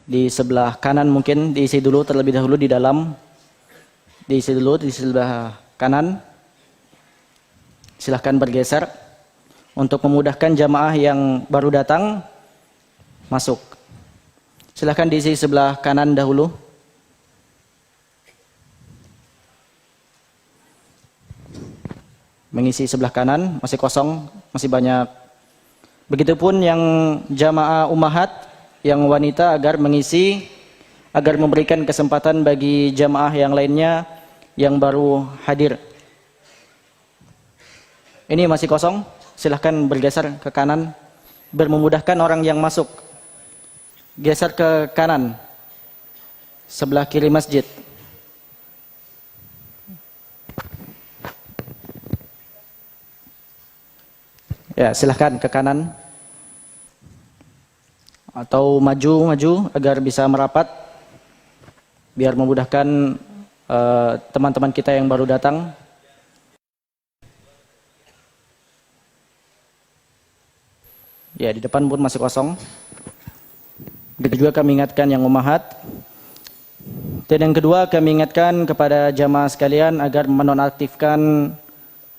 Di sebelah kanan mungkin diisi dulu terlebih dahulu di dalam. Diisi dulu di sebelah kanan. Silahkan bergeser untuk memudahkan jamaah yang baru datang masuk. Silahkan diisi sebelah kanan dahulu. Mengisi sebelah kanan, masih kosong, masih banyak. Begitupun yang jamaah ummahat, yang wanita agar mengisi, agar memberikan kesempatan bagi jamaah yang lainnya yang baru hadir. Ini masih kosong, silahkan bergeser ke kanan, biar memudahkan orang yang masuk. Geser ke kanan, sebelah kiri masjid. Ya, silahkan ke kanan. Atau maju agar bisa merapat. Biar memudahkan teman-teman kita yang baru datang. Ya, di depan pun masih kosong. Begitu juga kami ingatkan yang ummahat. Dan yang kedua kami ingatkan kepada jamaah sekalian agar menonaktifkan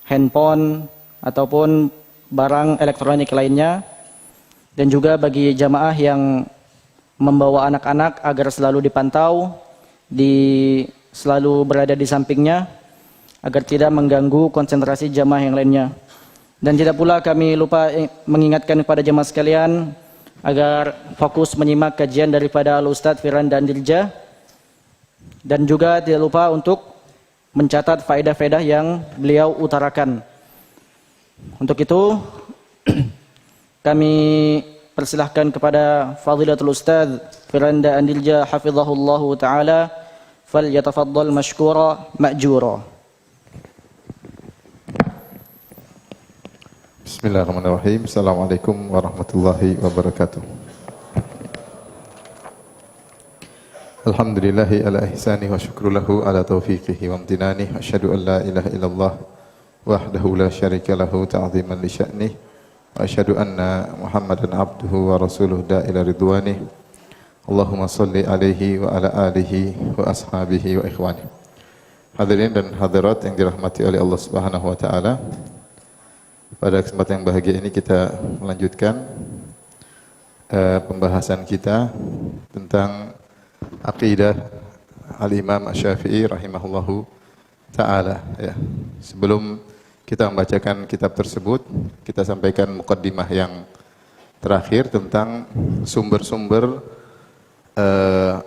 handphone ataupun barang elektronik lainnya, dan juga bagi jamaah yang membawa anak-anak agar selalu dipantau, selalu berada di sampingnya agar tidak mengganggu konsentrasi jamaah yang lainnya. Dan tidak pula kami lupa mengingatkan kepada jamaah sekalian agar fokus menyimak kajian daripada Al-Ustadz Firanda Andirja, dan juga tidak lupa untuk mencatat faedah-faedah yang beliau utarakan. Untuk itu kami persilahkan kepada Fadilatul Ustadz Firanda Andirja hafizahullahu taala, falyatafaddal mashkura ma'jura. Bismillahirrahmanirrahim. Assalamualaikum warahmatullahi wabarakatuh. Alhamdulillahi ala ihsani wa syukru lahu ala taufiqihi wa amtinani. Asyhadu an la ilaha illallah wahdahu la syarika lahu ta'ziman li sya'nih. Wa asyhadu anna Muhammadan abduhu wa rasuluh da'ila ridwanih. Allahumma salli alaihi wa ala alihi wa ashabihi wa ikhwanih. Hadirin dan hadirat yang dirahmati oleh Allah Subhanahu wa taala. Pada kesempatan yang bahagia ini kita melanjutkan pembahasan kita tentang aqidah Al-Imam Asy-Syafi'i rahimahullahu ta'ala. Ya. Sebelum kita membacakan kitab tersebut, kita sampaikan muqaddimah yang terakhir tentang sumber-sumber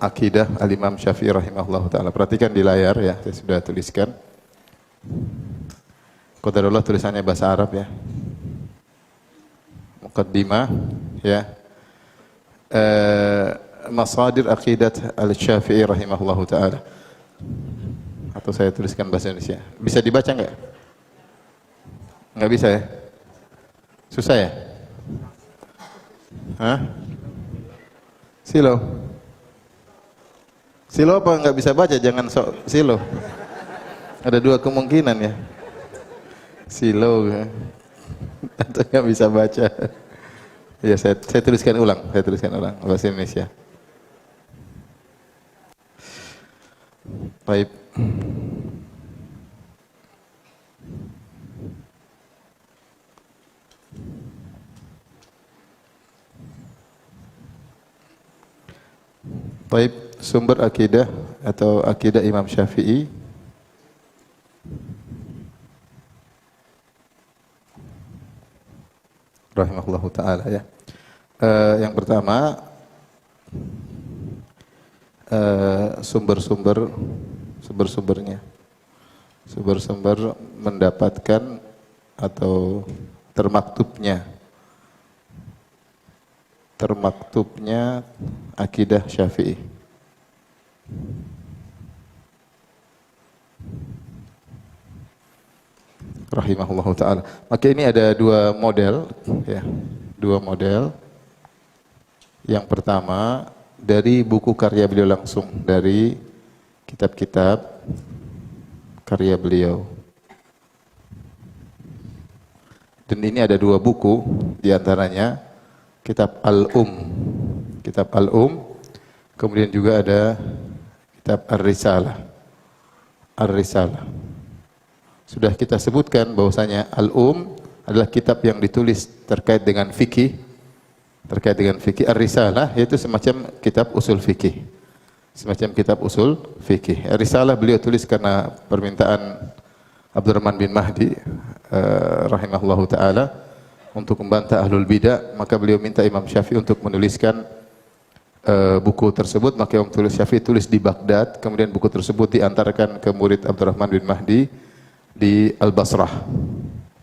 akidah Al-Imam Syafi'i rahimahullahu ta'ala. Perhatikan di layar ya, saya sudah tuliskan. Qadarullah tulisannya bahasa Arab ya. Muqaddimah ya. Masadir aqidat Al-Syafi'i rahimahullahu ta'ala. Atau saya tuliskan bahasa Indonesia. Bisa dibaca enggak? Enggak bisa ya? Susah ya? Hah? Silo? Silo apa enggak bisa baca? Jangan sok silo. Ada dua kemungkinan ya. Silo atau nggak bisa baca. Ya saya tuliskan ulang bahasa Indonesia. Baik. Baik, sumber akidah atau akidah Imam Syafi'i. Rahimahullahu ta'ala ya. Yang pertama sumber-sumbernya. Sumber-sumber mendapatkan atau termaktubnya akidah Syafi'i. Rahimahullahu ta'ala. Maka ini ada dua model ya. Dua model. Yang pertama dari buku karya beliau langsung, dari kitab-kitab karya beliau. Dan ini ada dua buku, diantaranya kitab Al-Um. Kitab Al-Um Kemudian juga ada kitab Ar-Risalah. Ar-Risalah. Sudah kita sebutkan bahwasanya adalah kitab yang ditulis terkait dengan fikih. Terkait dengan fikih. Ar-Risalah yaitu semacam kitab usul fikih. Semacam kitab usul fikih. Ar-Risalah beliau tulis karena permintaan Abdurrahman bin Mahdi rahimahullahu taala untuk membantah ahlul bidah, maka beliau minta Imam Syafi'i untuk menuliskan buku tersebut. Maka Imam Syafi'i tulis di Baghdad, kemudian buku tersebut diantarkan ke murid Abdurrahman bin Mahdi di Al-Basrah.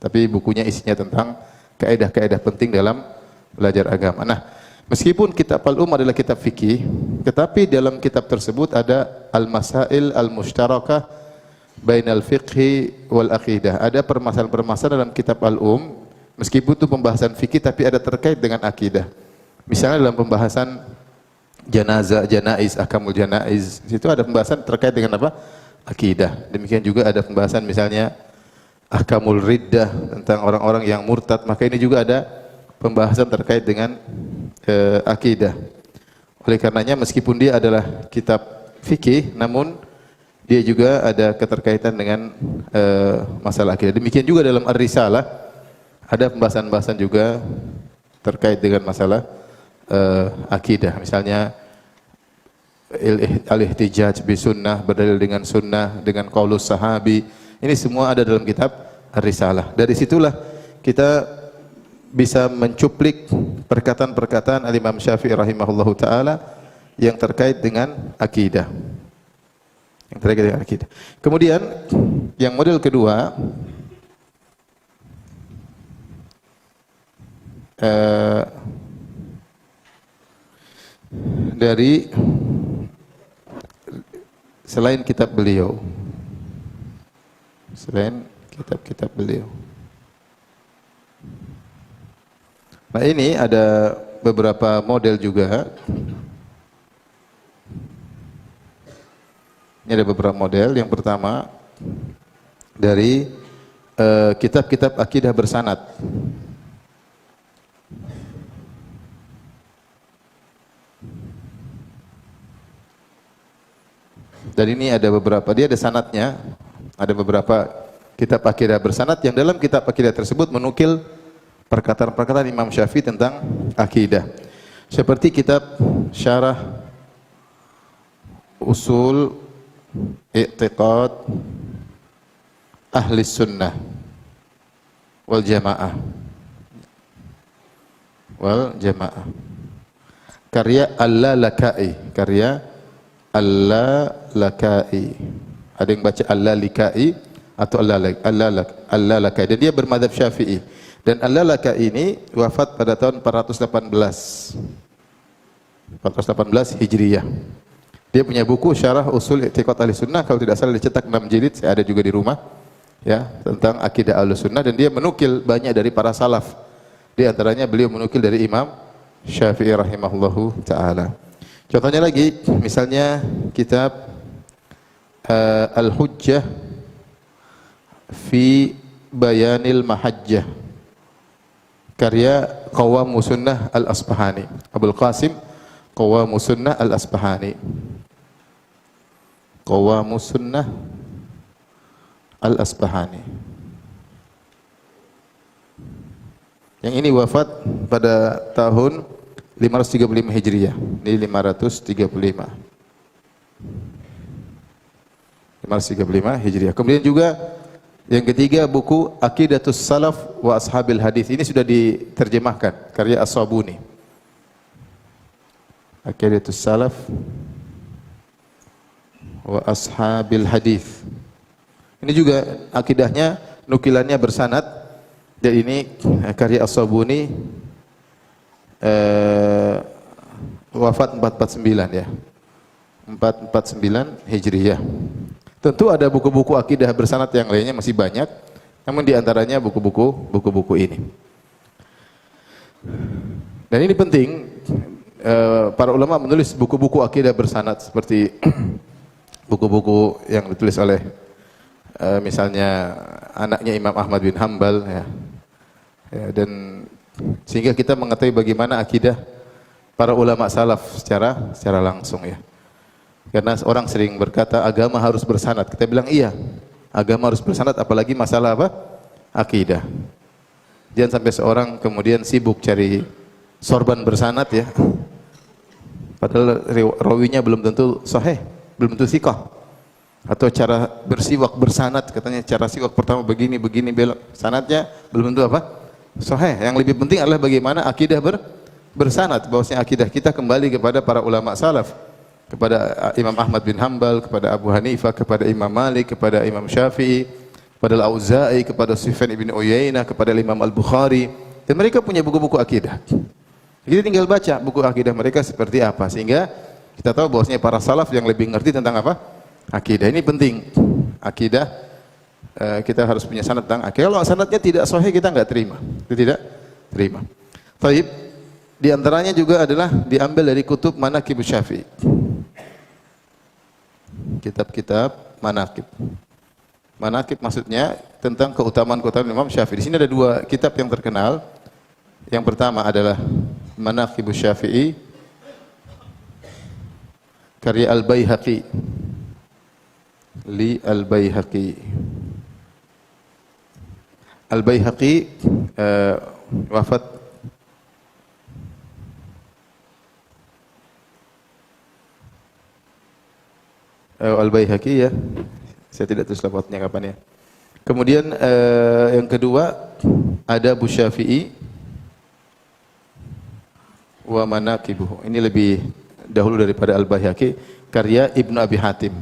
Tapi bukunya isinya tentang kaidah-kaidah penting dalam belajar agama. Nah, meskipun kitab adalah kitab fikih, tetapi dalam kitab tersebut ada al-masail al-mushtarakah bainal fiqhi wal aqidah. Ada permasalahan-permasalahan dalam kitab meskipun itu pembahasan fikih tapi ada terkait dengan akidah. Misalnya dalam pembahasan janaiz, ahkamul janaiz, itu ada pembahasan terkait dengan apa? Akidah. Demikian juga ada pembahasan misalnya ahkamul riddah, tentang orang-orang yang murtad, maka ini juga ada pembahasan terkait dengan akidah. Oleh karenanya meskipun dia adalah kitab fikih, namun dia juga ada keterkaitan dengan masalah akidah. Demikian juga dalam Ar-Risalah ada pembahasan-pembahasan juga terkait dengan masalah akidah. Misalnya al-ihtijaj bi sunnah, berdalil dengan sunnah, dengan qaulus sahabi. Ini semua ada dalam kitab Ar-Risalah. Dari situlah kita bisa mencuplik perkataan-perkataan Al-Imam Syafi'i rahimahullahu taala yang terkait dengan akidah. Yang terkait dengan akidah. Kemudian yang model kedua dari selain kitab beliau, selain kitab-kitab beliau. Nah, ini ada beberapa model juga. Ini ada beberapa model. Yang pertama dari kitab-kitab akidah bersanad. Dan ini ada beberapa, dia ada sanadnya. Ada beberapa kitab akidah bersanad yang dalam kitab akidah tersebut menukil perkataan-perkataan Imam Syafi'i tentang akidah. Seperti kitab Syarah Usul I'tiqad Ahli Sunnah wal Jamaah karya Al-Lalakai, ada yang baca Al-Lalikai atau Al-Lalakai, dan dia bermadzhab Syafi'i. Dan Al-Lalakai ini wafat pada tahun 418 Hijriyah. Dia punya buku Syarah Usul I'tiqad Ahli Sunnah, kalau tidak salah dicetak 6 jilid, saya ada juga di rumah, ya, tentang akidah Ahli Sunnah, dan dia menukil banyak dari para salaf. Di antaranya beliau menukil dari Imam Syafi'i rahimahullahu taala. Contohnya lagi, misalnya kitab Al-Hujjah fi Bayanil Mahajjah karya Qawamus Sunnah Al-Asbahani, Abul Qasim Qawamus Sunnah Al-Asbahani. Qawamus Sunnah Al-Asbahani. Yang ini wafat pada tahun 535 Hijriah. Ini 535 Hijriah. Kemudian juga yang ketiga buku Aqidatus Salaf wa Ashabil Hadis. Ini sudah diterjemahkan karya As-Sabuni. Aqidatus Salaf wa Ashabil Hadis. Ini juga akidahnya, nukilannya bersanad. Dan ini karya As-Sabuni, wafat 449 ya. 449 Hijriyah. Tentu ada buku-buku akidah bersanad yang lainnya masih banyak, namun di antaranya buku-buku ini. Dan ini penting, para ulama menulis buku-buku akidah bersanad seperti buku-buku yang ditulis oleh misalnya anaknya Imam Ahmad bin Hanbal, ya, dan sehingga kita mengetahui bagaimana akidah para ulama salaf secara langsung ya. Karena orang sering berkata agama harus bersanad. Kita bilang iya, agama harus bersanad, apalagi masalah apa? Akidah. Jangan sampai seorang kemudian sibuk cari sorban bersanad ya. Padahal rawinya belum tentu sahih, belum tentu thiqah. Atau cara bersiwak bersanad, katanya cara siwak pertama begini belok. Sanadnya belum tentu apa? Sahih. Yang lebih penting adalah bagaimana akidah bersanad. Bahwasanya akidah kita kembali kepada para ulama salaf, kepada Imam Ahmad bin Hanbal, kepada Abu Hanifah, kepada Imam Malik, kepada Imam Syafi'i, kepada Al-Auza'i, kepada Sufyan ibn Uyainah, kepada Imam Al-Bukhari. Dan mereka punya buku-buku akidah. Kita tinggal baca buku akidah mereka seperti apa, sehingga kita tahu bahwasanya para salaf yang lebih ngerti tentang apa? Akidah. Ini penting. Akidah kita harus punya sanad tentang akidah. Kalau sanadnya tidak sahih kita enggak terima. Kita tidak terima. Baik. Di antaranya juga adalah diambil dari kutub Manaqib Syafi'i. Kitab-kitab manaqib. Manaqib maksudnya tentang keutamaan-keutamaan Imam Syafi'i. Di sini ada dua kitab yang terkenal. Yang pertama adalah Manaqib Syafi'i karya Al-Baihaqi. Li Al-Baihaqi. Al-Baihaqi wafat Al-Baihaqi ya. Saya tidak tahu wafatnya kapan ya. Kemudian yang kedua ada Abu Syafi'i wa Manaqibuhu. Ini lebih dahulu daripada Al-Baihaqi, karya Ibnu Abi Hatim.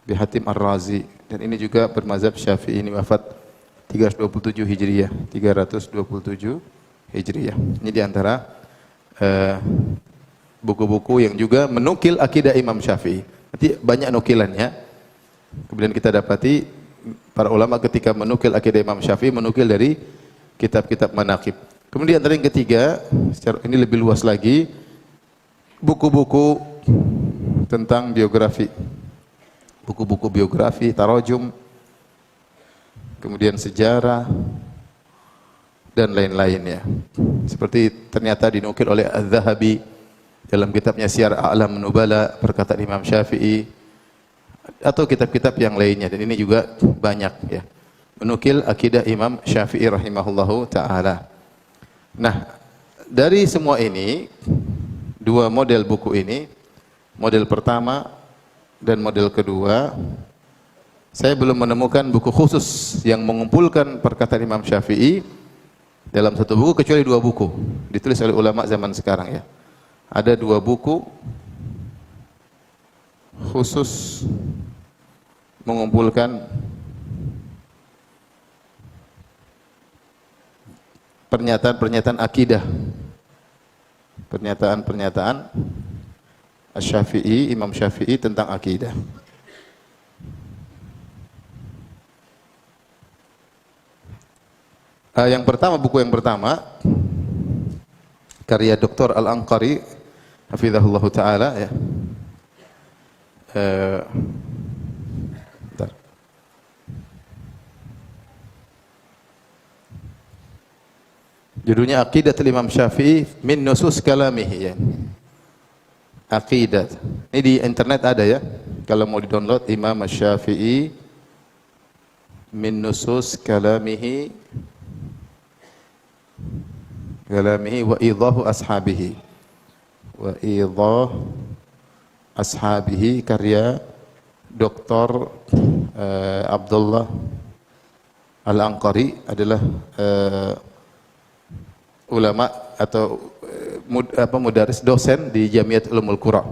Abi Hatim Ar-Razi, dan ini juga bermazhab Syafi'i, ini wafat 327 Hijriah, 327 Hijriah. Ini di antara buku-buku yang juga menukil akidah Imam Syafi'i. Nanti banyak nukilannya. Kemudian kita dapati para ulama ketika menukil akidah Imam Syafi'i menukil dari kitab-kitab manaqib. Kemudian antara yang ketiga, ini lebih luas lagi, buku-buku tentang biografi. Buku-buku biografi, tarajum, kemudian sejarah dan lain-lainnya. Seperti ternyata dinukil oleh Az-Zahabi dalam kitabnya Syiar A'lam Nubala, perkataan Imam Syafi'i, atau kitab-kitab yang lainnya, dan ini juga banyak ya, menukil akidah Imam Syafi'i rahimahullahu ta'ala. Nah, dari semua ini, dua model buku ini, model pertama dan model kedua, saya belum menemukan buku khusus yang mengumpulkan perkataan Imam Syafi'i dalam satu buku, kecuali dua buku ditulis oleh ulama zaman sekarang ya. Ada dua buku khusus mengumpulkan pernyataan-pernyataan akidah, pernyataan-pernyataan Asy-Syafi'i, Imam Syafi'i tentang akidah. Yang pertama, buku yang pertama karya Dr. Al-Anqari hafizahullah ta'ala ya. Bentar. Judulnya Aqidatul Imam Syafi'i min nusus kalamihi ya. Aqidat. Ini di internet ada ya. Kalau mau di-download Imam Syafi'i min nusus kalamihi wa idahu ashabihi. Wa idah ashabihi karya Dr. Abdullah Al-Anqari, adalah ulama atau mudaris, dosen di Jamiat Ulumul Qura.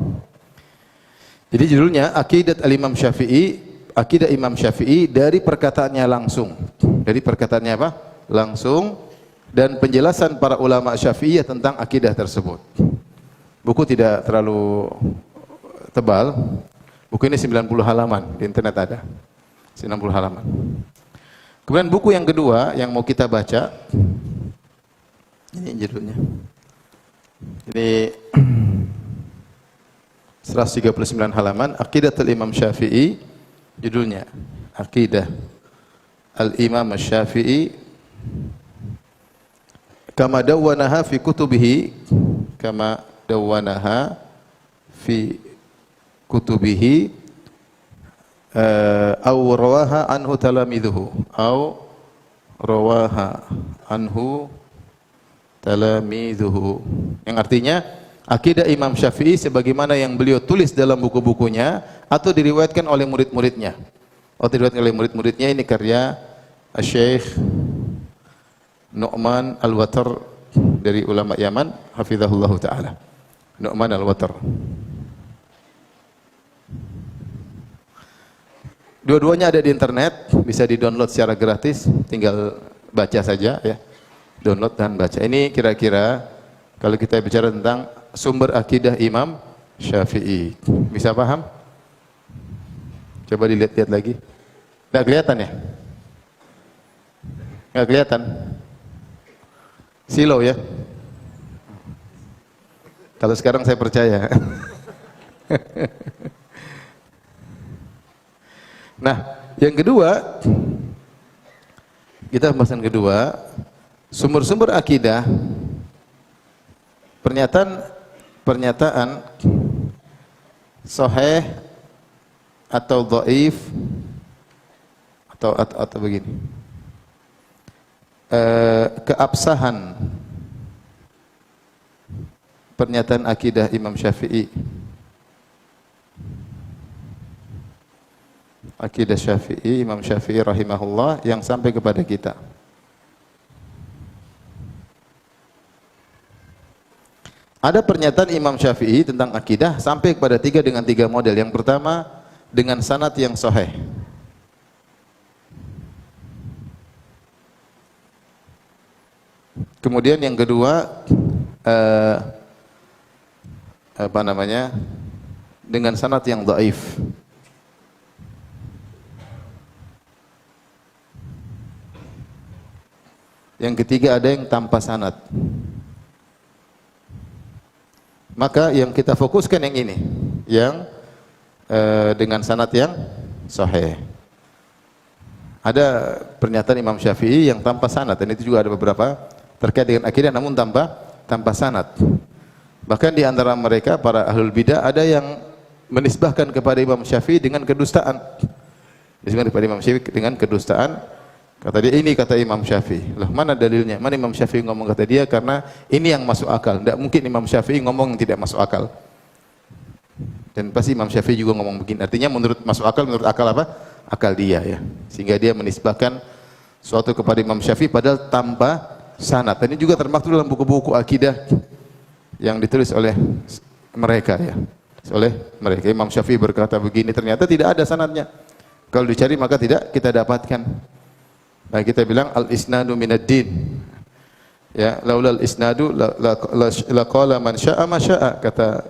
Jadi judulnya Aqidat Al-Imam Syafi'i, akidah Imam Syafi'i dari perkataannya langsung. Dari perkataannya apa? Langsung, dan penjelasan para ulama Syafi'iyah tentang akidah tersebut. Buku tidak terlalu tebal. Buku ini 90 halaman, di internet ada. 90 halaman. Kemudian buku yang kedua yang mau kita baca, ini judulnya. Ini 139 halaman, Aqidatul Imam Syafi'i, judulnya Aqidah Al-Imam Syafi'i, kama dawwanaha fi kutubihi, kama dawwanaha fi kutubihi, au rawaha anhu talamidhuhu, au rawaha anhu talamidhuhu, yang artinya akidah Imam Syafi'i sebagaimana yang beliau tulis dalam buku-bukunya atau diriwayatkan oleh murid-muridnya. Diriwayatkan oleh murid-muridnya, ini karya Syekh Nu'man Al-Watar dari ulama Yaman, hafizahullah taala. Nu'man Al-Watar. Dua-duanya ada di internet, bisa di-download secara gratis, tinggal baca saja ya. Download dan baca. Ini kira-kira kalau kita bicara tentang sumber akidah Imam Syafi'i. Bisa paham? Coba dilihat-lihat lagi. Nggak kelihatan ya? Nggak kelihatan? Silau ya? Kalau sekarang saya percaya. Nah, yang kedua, kita pembahasan kedua, sumber-sumber akidah, pernyataan sahih atau dhaif atau begini, keabsahan pernyataan akidah Imam Syafi'i, akidah Syafi'i, Imam Syafi'i rahimahullah yang sampai kepada kita. Ada pernyataan Imam Syafi'i tentang akidah sampai kepada dengan tiga model. Yang pertama dengan sanad yang sahih. Kemudian yang kedua dengan sanad yang dhaif. Yang ketiga ada yang tanpa sanad. Maka yang kita fokuskan yang ini, yang dengan sanad yang sahih. Ada pernyataan Imam Syafi'i yang tanpa sanad, dan itu juga ada beberapa terkait dengan akidah namun tanpa sanad. Bahkan di antara mereka para ahlul bidah ada yang menisbahkan kepada Imam Syafi'i dengan kedustaan. Disebut kepada Imam Syafi'i dengan kedustaan. Kata dia, ini kata Imam Syafi'i. Lah, mana dalilnya? Mana Imam Syafi'i ngomong kata dia? Karena ini yang masuk akal. Tidak mungkin Imam Syafi'i ngomong yang tidak masuk akal. Dan pasti Imam Syafi'i juga ngomong begini. Artinya menurut masuk akal, menurut akal apa? Akal dia ya. Sehingga dia menisbahkan suatu kepada Imam Syafi'i padahal tanpa sanad. Dan ini juga termaktub dalam buku-buku akidah yang ditulis oleh mereka ya. Oleh mereka. Imam Syafi'i berkata begini, ternyata tidak ada sanadnya. Kalau dicari maka tidak kita dapatkan. Nah, kita bilang al-isnadu minad-din. Ya, laulal isnadu la qala man syaa ma syaa, kata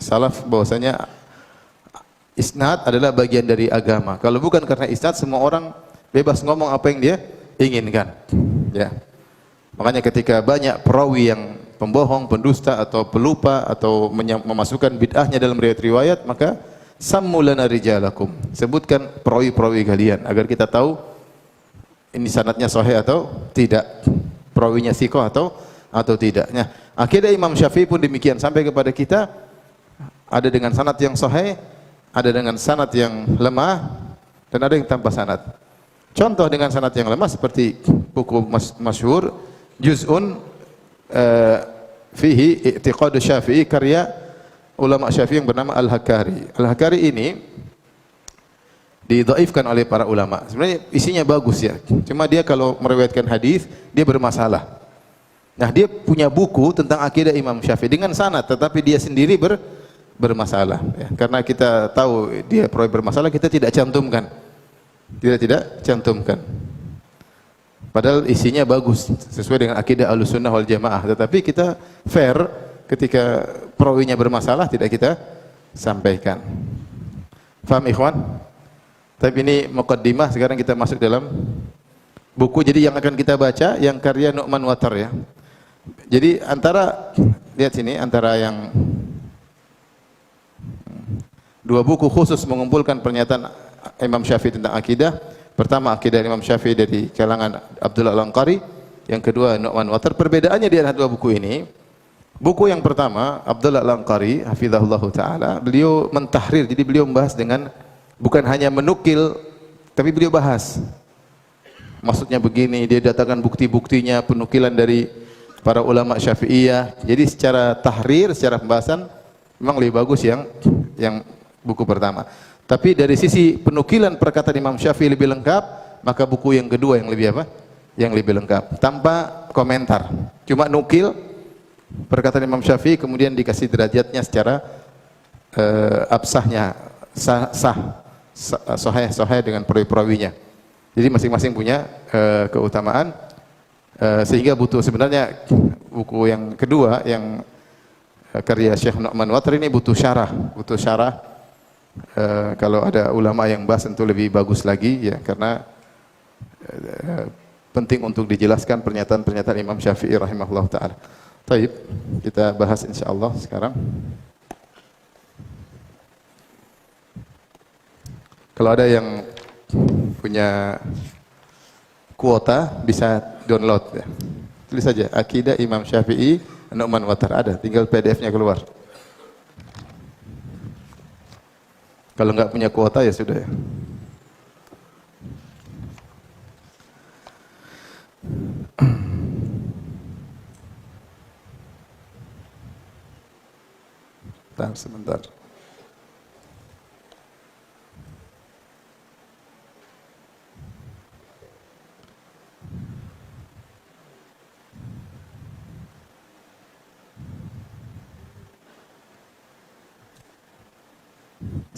salaf bahwasanya isnad adalah bagian dari agama. Kalau bukan karena isnad semua orang bebas ngomong apa yang dia inginkan. Ya. Makanya ketika banyak perawi yang pembohong, pendusta atau pelupa atau memasukkan bid'ahnya dalam riwayat, maka sammu lana rijalakum, sebutkan perawi-perawi kalian agar kita tahu ini sanadnya sahih atau tidak, perawinya thiqah atau tidak. Nah, akidah Imam Syafi'i pun demikian sampai kepada kita, ada dengan sanad yang sahih, ada dengan sanad yang lemah, dan ada yang tanpa sanad. Contoh dengan sanad yang lemah seperti buku masyhur Juz'un fihi i'tiqad Syafi'i, karya ulama Syafi'i yang bernama Al-Hakari. Al-Hakari ini didhaifkan oleh para ulama. Sebenarnya isinya bagus ya. Cuma dia kalau meriwayatkan hadis dia bermasalah. Nah, dia punya buku tentang akidah Imam Syafi'i dengan sanad, tetapi dia sendiri bermasalah. Ya. Karena kita tahu dia perawi bermasalah, kita tidak cantumkan. Tidak cantumkan. Padahal isinya bagus sesuai dengan akidah Ahlussunnah wal Jamaah. Tetapi kita fair. Ketika perawinya bermasalah tidak kita sampaikan. Faham ikhwan? Tapi ini muqaddimah, sekarang kita masuk dalam buku. Jadi yang akan kita baca yang karya Nu'man Watar ya. Jadi antara, lihat sini, antara yang dua buku khusus mengumpulkan pernyataan Imam Syafi'i tentang akidah. Pertama akidah Imam Syafi'i dari kalangan Abdullah Al-Anqari, yang kedua Nu'man Watar. Perbedaannya di antara dua buku ini, buku yang pertama Abdullah Al-Anqari hafizahullah taala, beliau mentahrir, jadi beliau membahas dengan bukan hanya menukil tapi beliau bahas. Maksudnya begini, dia datangkan bukti-buktinya, penukilan dari para ulama Syafi'iyah. Jadi secara tahrir, secara pembahasan memang lebih bagus yang buku pertama. Tapi dari sisi penukilan perkataan Imam Syafi'i lebih lengkap, maka buku yang kedua yang lebih apa? Yang lebih lengkap, tanpa komentar. Cuma nukil perkataan Imam Syafi'i, kemudian dikasih derajatnya secara absahnya, sahih dengan perawi-perawinya. Jadi masing-masing punya keutamaan, sehingga butuh sebenarnya buku yang kedua yang karya Syekh Nu'man Watar ini butuh syarah. Kalau ada ulama yang bahas tentu lebih bagus lagi ya, karena penting untuk dijelaskan pernyataan-pernyataan Imam Syafi'i rahimahullah taala. Baik, kita bahas insyaallah sekarang. Kalau ada yang punya kuota bisa download ya. Tulis saja Akidah Imam Syafi'i Nu'man Watar, ada, tinggal PDF-nya keluar. Kalau enggak punya kuota ya sudah ya. Sebentar.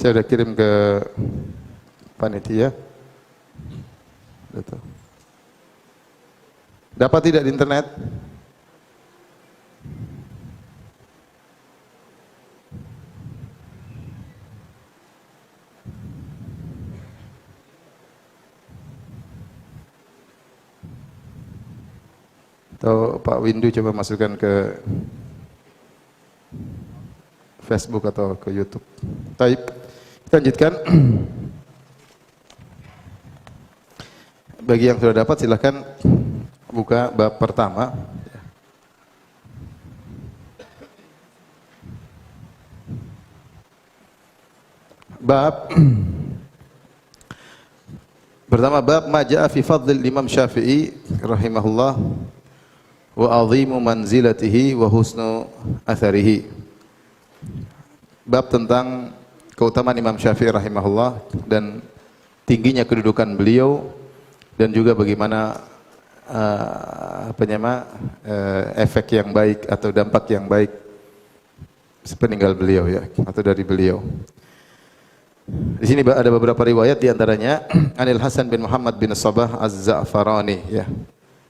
Saya sudah kirim ke panitia. Dapat tidak di internet? Atau Pak Windu coba masukkan ke Facebook atau ke YouTube. Baik, kita lanjutkan. Bagi yang sudah dapat silakan buka bab pertama. Bab pertama, bab ma jaa fi fadlil Imam Syafi'i rahimahullah wa azimu manzilatihi wa husnu atharihi. Bab tentang keutamaan Imam Syafi'i rahimahullah dan tingginya kedudukan beliau, dan juga bagaimana efek yang baik atau dampak yang baik sepeninggal beliau ya, atau dari beliau. Di sini ada beberapa riwayat, di antaranya Anil Hasan bin Muhammad bin Sabah Az-Za'farani ya.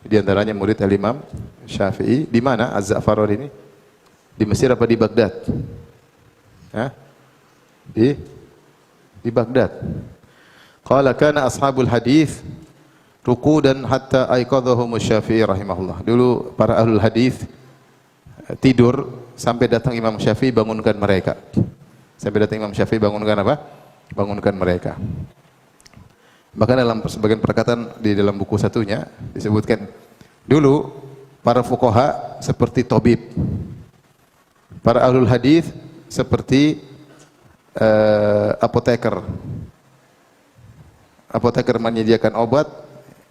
Di antaranya murid Al-Imam Syafi'i. Di mana Az-Za'farani ini? Di Mesir apa di Baghdad? Ya? Di Baghdad. Qala kana ashabul hadis rukudan hatta aiqadhahum Syafi'i rahimahullah. Dulu para ahlul hadis tidur sampai datang Imam Syafi'i bangunkan mereka. Sampai datang Imam Syafi'i bangunkan apa? Bangunkan mereka. Bahkan dalam sebagian perkataan di dalam buku satunya disebutkan dulu para fuqaha seperti tabib, para ahlul hadis seperti apoteker. Apoteker menyediakan obat,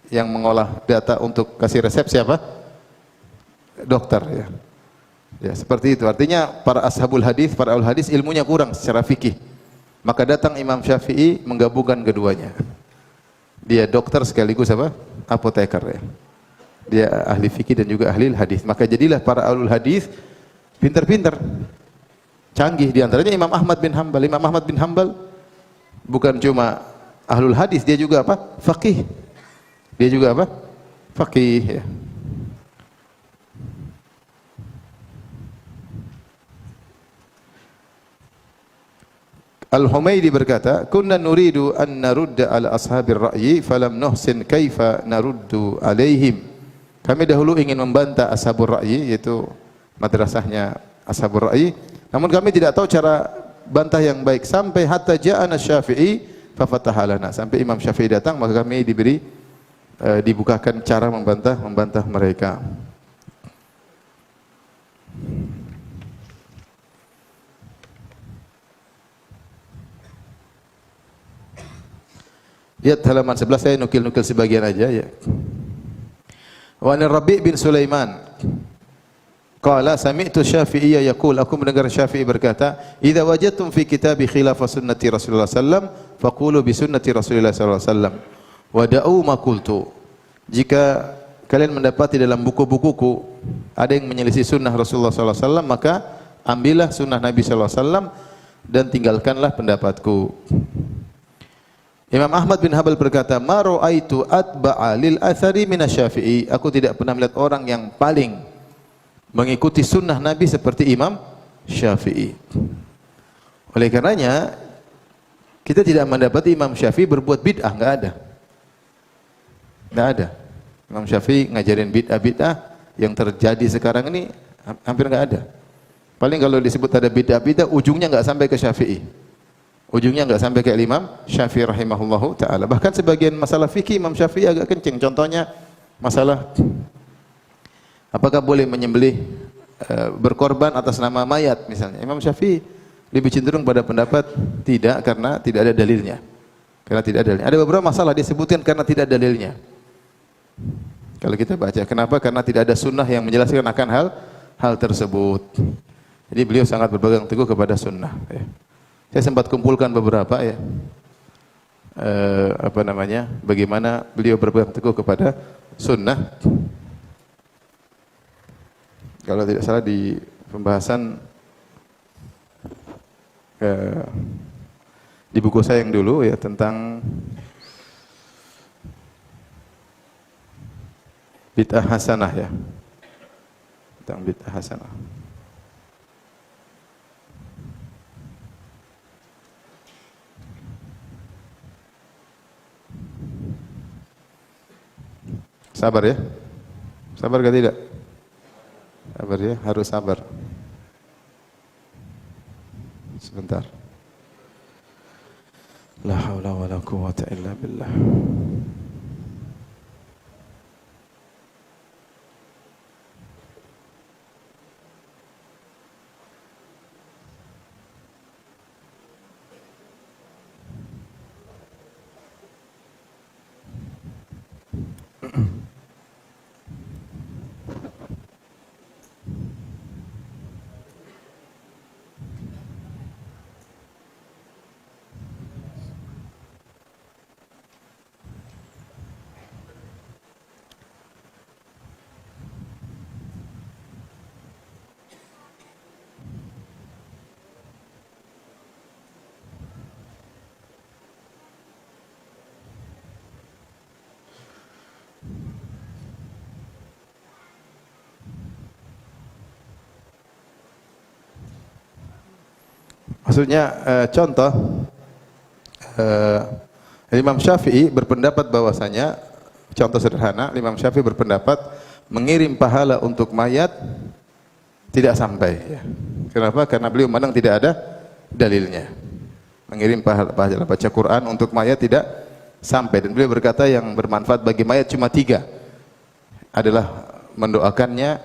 yang mengolah data untuk kasih resep siapa? Dokter ya. Ya, seperti itu. Artinya para ashabul hadis, para ahlul hadis ilmunya kurang secara fikih. Maka datang Imam Syafi'i menggabungkan keduanya. Dia dokter sekaligus apa? Apoteker ya. Dia ahli fikih dan juga ahli hadis. Maka jadilah para ahlul hadis pintar-pintar, canggih. Di antaranya Imam Ahmad bin Hanbal. Imam Ahmad bin Hanbal bukan cuma ahlul hadis, dia juga apa? Faqih. Dia juga apa? Faqih ya. Al-Humaydi berkata, "Kunna nuridu an narudda ala ashabir ra'yi falam nuhsin kaifa naruddu alaihim." Kami dahulu ingin membantah ashabur ra'yi, yaitu madrasahnya ashabur ra'yi, namun kami tidak tahu cara bantah yang baik. Sampai hatta ja'ana Syafi'i fafataha lana. Sampai Imam Syafi'i datang, maka kami dibukakan cara membantah mereka. Lihat halaman 11, saya nukil-nukil sebagian aja ya. Wa an Rabi' bin Sulaiman qala sami'tu Syafi'iyya yaqul, aku mendengar Syafi'i berkata, idza wajadtum fi kitabi khilaf sunnati Rasulullah sallam faqulu bi sunnati Rasulillah sallallahu alaihi wasallam wa da'u ma qultu. Jika kalian mendapati dalam buku-bukuku ada yang menyelisih sunnah Rasulullah sallallahu alaihi wasallam, maka ambillah sunnah Nabi sallallahu alaihi wasallam dan tinggalkanlah pendapatku. Imam Ahmad bin Hanbal berkata, ma ra'aitu atba'a lil athari minasy-Syafi'i. Aku tidak pernah melihat orang yang paling mengikuti sunnah Nabi seperti Imam Syafi'i. Oleh karenanya kita tidak mendapati Imam Syafi'i berbuat bid'ah, enggak ada. Enggak ada. Imam Syafi'i ngajarin bid'ah-bid'ah yang terjadi sekarang ini hampir enggak ada. Paling kalau disebut ada bid'ah-bid'ah ujungnya enggak sampai ke Syafi'i. Ujungnya enggak sampai ke Imam Syafi'i rahimahullahu taala. Bahkan sebagian masalah fikih Imam Syafi'i agak kencing. Contohnya masalah apakah boleh menyembelih berkorban atas nama mayat misalnya. Imam Syafi'i lebih cenderung pada pendapat tidak, karena tidak ada dalilnya. Karena tidak ada dalilnya. Ada beberapa masalah disebutkan karena tidak ada dalilnya. Kalau kita baca, kenapa? Karena tidak ada sunnah yang menjelaskan akan hal tersebut. Jadi beliau sangat berpegang teguh kepada sunnah. Ya. Saya sempat kumpulkan beberapa ya, bagaimana beliau berpegang teguh kepada sunnah. Kalau tidak salah di pembahasan di buku saya yang dulu ya tentang bid'ah hasanah ya, tentang bid'ah hasanah. Sabar ya. Sabar ke tidak? Sabar ya, harus sabar. Sebentar. La haula wala quwwata illa billah. Maksudnya contoh Imam Syafi'i berpendapat bahwasanya, contoh sederhana, Imam Syafi'i berpendapat mengirim pahala untuk mayat tidak sampai ya. Kenapa? Karena beliau memandang tidak ada dalilnya. Mengirim pahala baca Quran untuk mayat tidak sampai, dan beliau berkata yang bermanfaat bagi mayat cuma 3 adalah mendoakannya,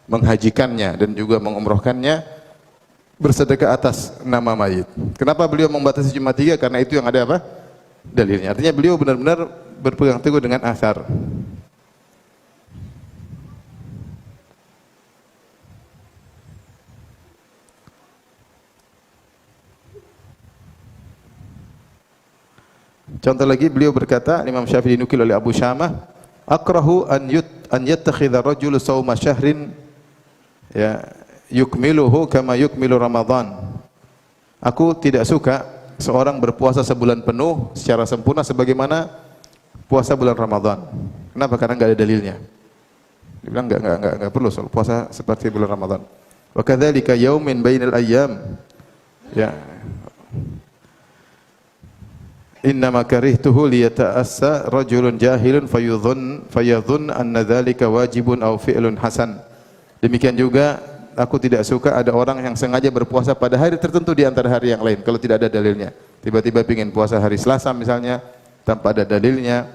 menghajikannya, dan juga mengumrohkannya, bersedekah atas nama mayit. Kenapa beliau membatasi cuma 3? Karena itu yang ada apa? Dalilnya. Artinya beliau benar-benar berpegang teguh dengan asar. Contoh lagi, beliau berkata, Imam Syafi'i dinukil oleh Abu Syamah, akrahu an yattakhidha rajulu sawma syahrin ya yukmiluhu kama yukmilu Ramadan. Aku tidak suka seorang berpuasa sebulan penuh secara sempurna sebagaimana puasa bulan Ramadan. Kenapa? Karena enggak ada dalilnya. Dia bilang enggak perlu puasa seperti bulan Ramadan. Wa kadzalika yaumin bainal ayyam. Ya. Innama karihtuhu liyata'assa rajulun jahilun fayadhun anna dzalika wajibun aw fi'lun hasan. Demikian juga aku tidak suka ada orang yang sengaja berpuasa pada hari tertentu di antara hari yang lain kalau tidak ada dalilnya. Tiba-tiba ingin puasa hari Selasa misalnya tanpa ada dalilnya.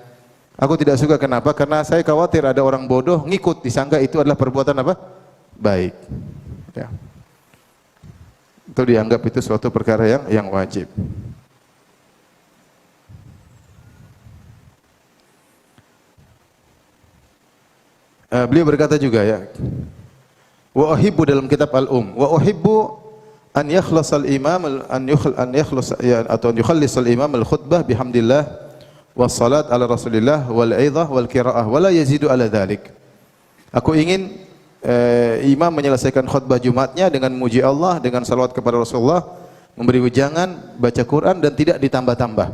Aku tidak suka, kenapa? Karena saya khawatir ada orang bodoh ngikut, disangka itu adalah perbuatan apa? Baik. Ya. Itu dianggap itu suatu perkara yang wajib. Beliau berkata juga ya, wa uhibbu dalam kitab wa uhibbu an yakhlasal imam an yakhlas ya, atau an yukhallisal imam al-khutbah bihamdillah wassalat ala Rasulillah wal idhah wal qiraah wala yazidu ala dzalik. Aku ingin imam menyelesaikan khutbah Jumatnya dengan muji Allah, dengan salawat kepada Rasulullah, memberi wejangan, baca Quran dan tidak ditambah-tambah.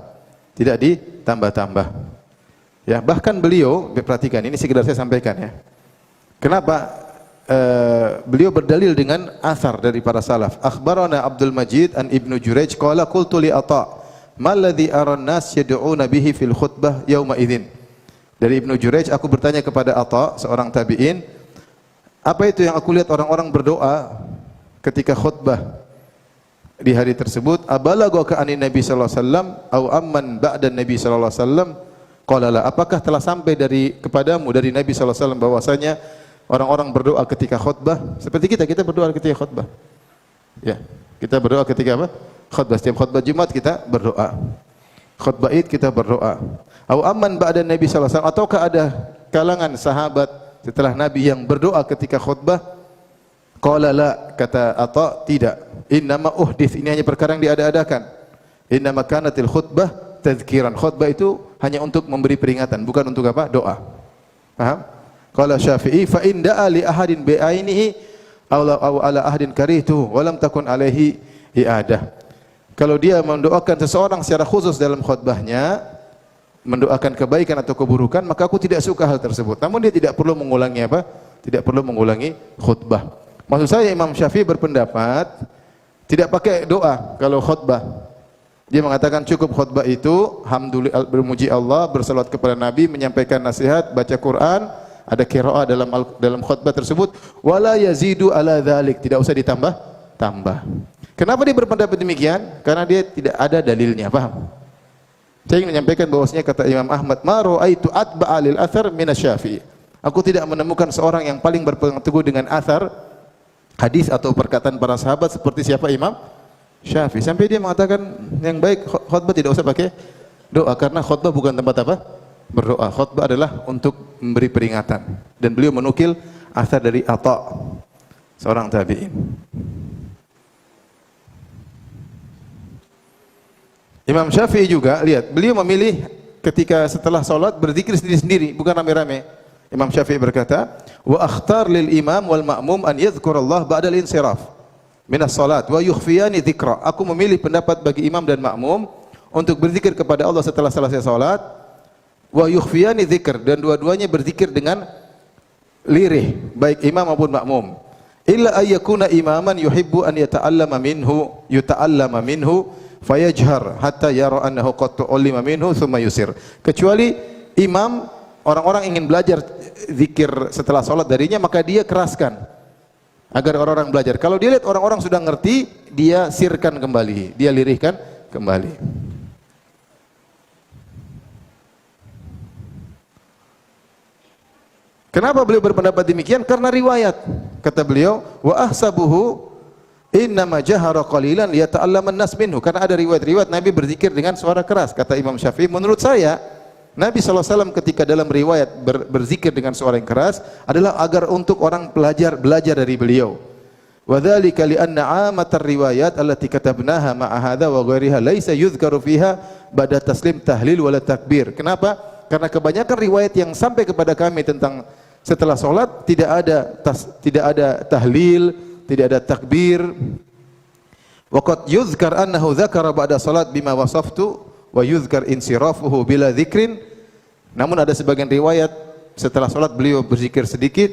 Tidak ditambah-tambah. Ya, bahkan beliau, perhatikan ini sekedar saya sampaikan ya. Kenapa beliau berdalil dengan asar dari para salaf. Akhbarana Abdul Majid an Ibnu Jurayj qala qultu li Atha ma alladhi ara an-nas yad'una bihi fil khutbah yauma idzin. Dari Ibnu Jurayj aku bertanya kepada Atha, seorang tabi'in, apa itu yang aku lihat orang-orang berdoa ketika khutbah di hari tersebut? Abalagha ka anin Nabi sallallahu alaihi wasallam au amman ba'da Nabi sallallahu alaihi wasallam? Qala la, apakah telah sampai kepadamu dari Nabi sallallahu alaihi wasallam bahwasanya orang-orang berdoa ketika khutbah seperti kita berdoa ketika khutbah. Ya, kita berdoa ketika apa? Khutbah. Setiap khutbah Jumat kita berdoa. Khutbah Id kita berdoa. Au amman ba'da Nabi sallallahu alaihi wasallam, ataukah ada kalangan sahabat setelah Nabi yang berdoa ketika khutbah? Qala la, kata Atha, tidak. Innama uhdits, ini hanya perkara yang diada-adakan. Innama kanatil khutbah tadzkiran. Khutbah itu hanya untuk memberi peringatan, bukan untuk apa? Doa. Paham? Qala Syafi'i fa in da'a li ahadin bi ainihi aw ala ahadin karihtuhu wa lam takun alaihi i'adah. Kalau dia mendoakan seseorang secara khusus dalam khutbahnya, mendoakan kebaikan atau keburukan, maka aku tidak suka hal tersebut. Namun dia tidak perlu mengulangi apa? Tidak perlu mengulangi khutbah. Maksud saya Imam Syafi'i berpendapat tidak pakai doa kalau khutbah. Dia mengatakan cukup khutbah itu alhamdulillah, bermuji Allah, bersalawat kepada Nabi, menyampaikan nasihat, baca Quran, ada qiraah dalam khutbah tersebut, wala yazidu ala dzalik, tidak usah ditambah. Kenapa dia berpendapat demikian? Karena dia tidak ada dalilnya, paham? Saya ingin menyampaikan bahwasanya kata Imam Ahmad, ma ra'aitu atba'a lil athar min asy-Syafi'i. Aku tidak menemukan seorang yang paling berpegang teguh dengan athar, hadis atau perkataan para sahabat seperti siapa? Imam Syafi'i. Sampai dia mengatakan yang baik khutbah tidak usah pakai doa, karena khutbah bukan tempat apa? Berdoa. Khutbah adalah untuk memberi peringatan. Dan beliau menukil asar dari Atha, seorang tabi'in. Imam Syafi'i juga, lihat, beliau memilih ketika setelah salat berzikir sendiri-sendiri, bukan rame-rame. Imam Syafi'i berkata, wa akhtar lil imam wal ma'mum an yadhkurallah ba'da al-insiraf minas salat wa yukhfiyani dzikra. Aku memilih pendapat bagi imam dan makmum untuk berzikir kepada Allah setelah selesai salat, wa yukhfiyani dzikr, dan dua-duanya berzikir dengan lirih, baik imam maupun makmum. Illa ayyakuna imaman yuhibbu an yuta'allama minhu fayajhar hatta yara annahu qad tu'allima minhu thumma yusir. Kecuali imam, orang-orang ingin belajar zikir setelah salat darinya, maka dia keraskan agar orang-orang belajar. Kalau dia lihat orang-orang sudah ngerti, dia sirkan kembali, dia lirihkan kembali. Kenapa beliau berpendapat demikian? Karena riwayat. Kata beliau, wa ahsabuhu innama jahara qalilan liyata'allaman nas minhu. Karena ada riwayat-riwayat Nabi berzikir dengan suara keras. Kata Imam Syafi'i, menurut saya Nabi SAW ketika dalam riwayat berzikir dengan suara yang keras adalah agar untuk orang belajar dari beliau. Wa dzalika li anna 'amatar riwayat allati katabnaha ma'a hadza wa ghairiha laisa yuzkaru fiha ba'da taslim tahlil wala takbir. Kenapa? Karena kebanyakan riwayat yang sampai kepada kami tentang setelah salat tidak ada tahlil, tidak ada takbir. Wa qad yuzkar annahu dzakara ba'da salat bima wasaftu wa yuzkar insirafuhu bila dzikrin. Namun ada sebagian riwayat setelah salat beliau berzikir sedikit,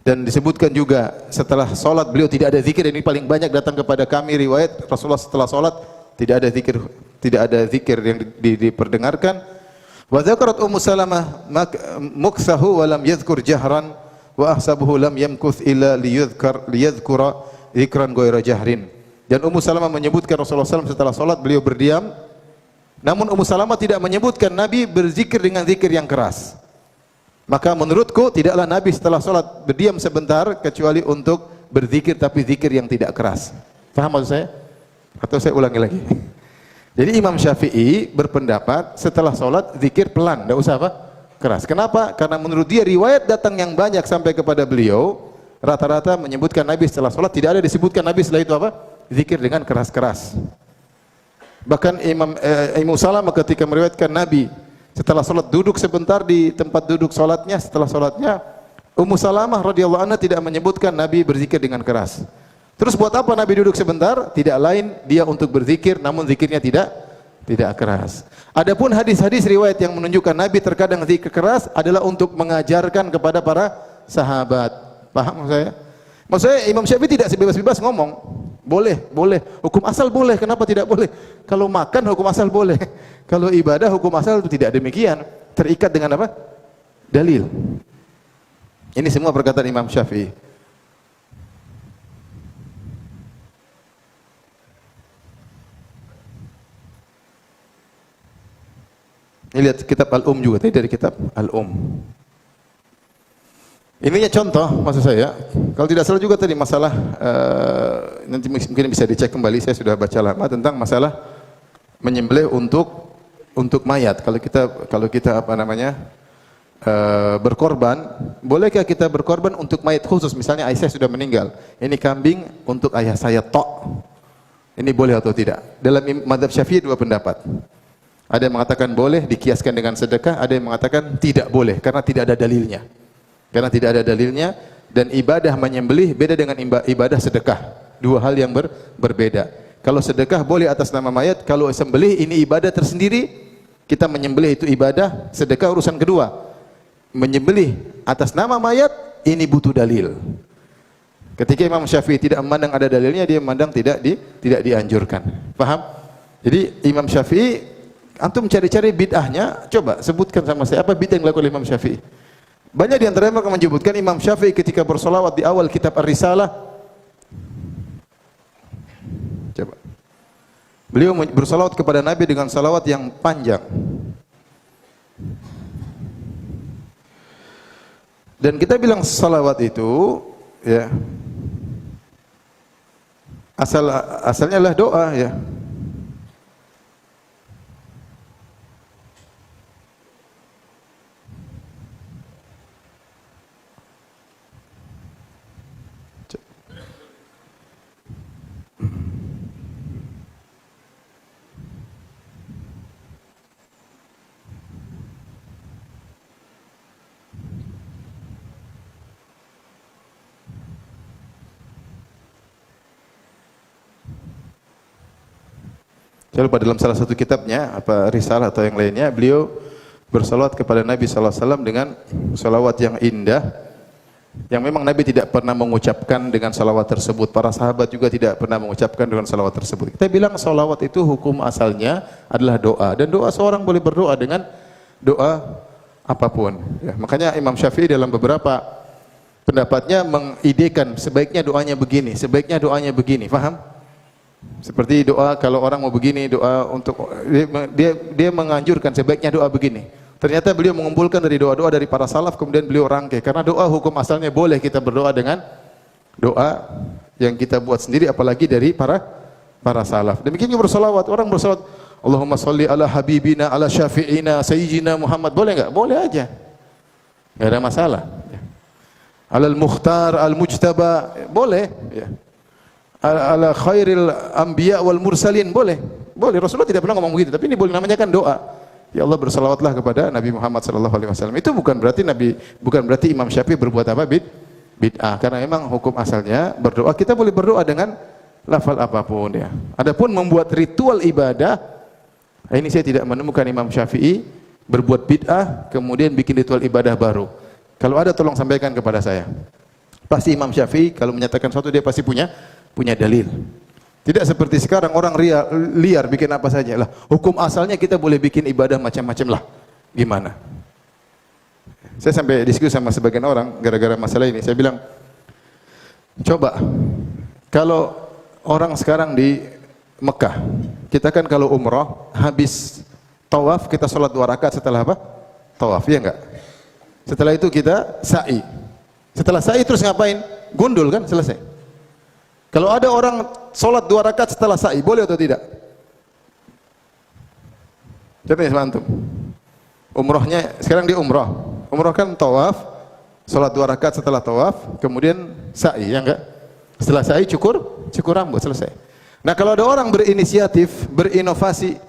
dan disebutkan juga setelah salat beliau tidak ada zikir. Ini paling banyak datang kepada kami riwayat Rasulullah setelah salat tidak ada zikir yang diperdengarkan. Wa dzakarat Ummu Salamah muktsahu wa lam yadhkur jahran wa ahsabuhu lam yamkuth illa liyadhkura dzikran ghairu jahrin. Dan Ummu Salamah menyebutkan Rasulullah SAW setelah salat beliau berdiam. Namun Ummu Salamah tidak menyebutkan Nabi berzikir dengan zikir yang keras. Maka menurutku tidaklah Nabi setelah salat berdiam sebentar kecuali untuk berzikir, tapi zikir yang tidak keras. Paham maksud saya? Atau saya ulangi lagi? Jadi Imam Syafi'i berpendapat setelah sholat zikir pelan, tidak usah apa? Keras. Kenapa? Karena menurut dia riwayat datang yang banyak sampai kepada beliau rata-rata menyebutkan Nabi setelah sholat, tidak ada disebutkan Nabi setelah itu apa? Zikir dengan keras-keras. Bahkan Imam Salamah ketika meriwayatkan Nabi setelah sholat duduk sebentar di tempat duduk sholatnya, setelah sholatnya Ummu Salamah radhiyallahu anha tidak menyebutkan Nabi berzikir dengan keras. Terus buat apa Nabi duduk sebentar? Tidak lain dia untuk berzikir, namun zikirnya tidak keras. Adapun hadis-hadis riwayat yang menunjukkan Nabi terkadang zikir keras adalah untuk mengajarkan kepada para sahabat. Paham maksud saya? Maksud saya Imam Syafi'i tidak sebebas-bebas ngomong. Boleh, hukum asal boleh, kenapa tidak boleh? Kalau makan hukum asal boleh. Kalau ibadah hukum asal itu tidak demikian. Terikat dengan apa? Dalil. Ini semua perkataan Imam Syafi'i. Ini lihat kitab Al-Um juga, tadi dari kitab Al-Um. Ininya contoh, maksud saya. Kalau tidak salah juga tadi masalah, nanti mungkin bisa dicek kembali, saya sudah baca lama tentang masalah menyembelih untuk mayat. Kalau kita apa namanya berkorban, bolehkah kita berkorban untuk mayat khusus? Misalnya ayah saya sudah meninggal, ini kambing untuk ayah saya tok. Ini boleh atau tidak? Dalam mazhab Syafi'i dua pendapat. Ada yang mengatakan boleh dikiaskan dengan sedekah, ada yang mengatakan tidak boleh karena tidak ada dalilnya. Karena tidak ada dalilnya dan ibadah menyembelih beda dengan ibadah sedekah. Dua hal yang berbeda. Kalau sedekah boleh atas nama mayat, kalau sembelih ini ibadah tersendiri, kita menyembelih itu ibadah, sedekah urusan kedua. Menyembelih atas nama mayat ini butuh dalil. Ketika Imam Syafi'i tidak memandang ada dalilnya, dia memandang tidak dianjurkan. Paham? Jadi Imam Syafi'i, antum cari-cari bid'ahnya, coba sebutkan sama saya apa bid'ah yang dilakukan Imam Syafi'i. Banyak di antara mereka menyebutkan Imam Syafi'i ketika bersolawat di awal kitab Ar-Risalah, coba, beliau bersolawat kepada Nabi dengan salawat yang panjang. Dan kita bilang salawat itu, ya, asalnya adalah doa, ya. Saya lupa dalam salah satu kitabnya, apa risalah atau yang lainnya, beliau bersalawat kepada Nabi SAW dengan salawat yang indah, yang memang Nabi tidak pernah mengucapkan dengan salawat tersebut. Para sahabat juga tidak pernah mengucapkan dengan salawat tersebut. Kita bilang salawat itu hukum asalnya adalah doa, dan doa seorang boleh berdoa dengan doa apapun. Ya, makanya Imam Syafi'i dalam beberapa pendapatnya mengidekan sebaiknya doanya begini, sebaiknya doanya begini. Faham? Seperti doa kalau orang mau begini, doa untuk dia menganjurkan sebaiknya doa begini. Ternyata beliau mengumpulkan dari doa-doa dari para salaf, kemudian beliau rangkai. Karena doa hukum asalnya boleh kita berdoa dengan doa yang kita buat sendiri, apalagi dari para salaf. Demikian juga bersalawat. Orang bersalawat, Allahumma sholli ala habibina ala syafi'ina sayyidina Muhammad. Boleh enggak? Boleh aja. Enggak ada masalah. Alal mukhtar al mujtaba, boleh, ya. Ala khairil anbiya wal mursalin, boleh. Rasulullah tidak pernah ngomong begitu, tapi ini boleh, namanya kan doa. Ya Allah, bersalawatlah kepada Nabi Muhammad sallallahu alaihi wasallam. Itu bukan berarti Imam Syafi'i berbuat apa? Bid'ah. Karena memang hukum asalnya berdoa, kita boleh berdoa dengan lafal apapun, ya. Adapun membuat ritual ibadah, ini saya tidak menemukan Imam Syafi'i berbuat bid'ah kemudian bikin ritual ibadah baru. Kalau ada tolong sampaikan kepada saya. Pasti Imam Syafi'i kalau menyatakan sesuatu dia pasti punya dalil. Tidak seperti sekarang orang liar bikin apa saja lah. Hukum asalnya kita boleh bikin ibadah macam-macam lah. Gimana? Saya sampai diskusi sama sebagian orang gara-gara masalah ini. Saya bilang, coba kalau orang sekarang di Mekah, kita kan kalau umrah habis tawaf kita sholat 2 rakaat setelah apa? Tawaf, ya enggak? Setelah itu kita sa'i. Setelah sa'i terus ngapain? Gundul kan, selesai. Kalau ada orang sholat 2 rakaat setelah sa'i, boleh atau tidak? Contohnya sama antum. Umrahnya sekarang dia umrah. Umrah kan tawaf, salat 2 rakaat setelah tawaf, kemudian sa'i, ya enggak? Setelah sa'i cukur rambut, selesai. Nah, kalau ada orang berinisiatif, berinovasi,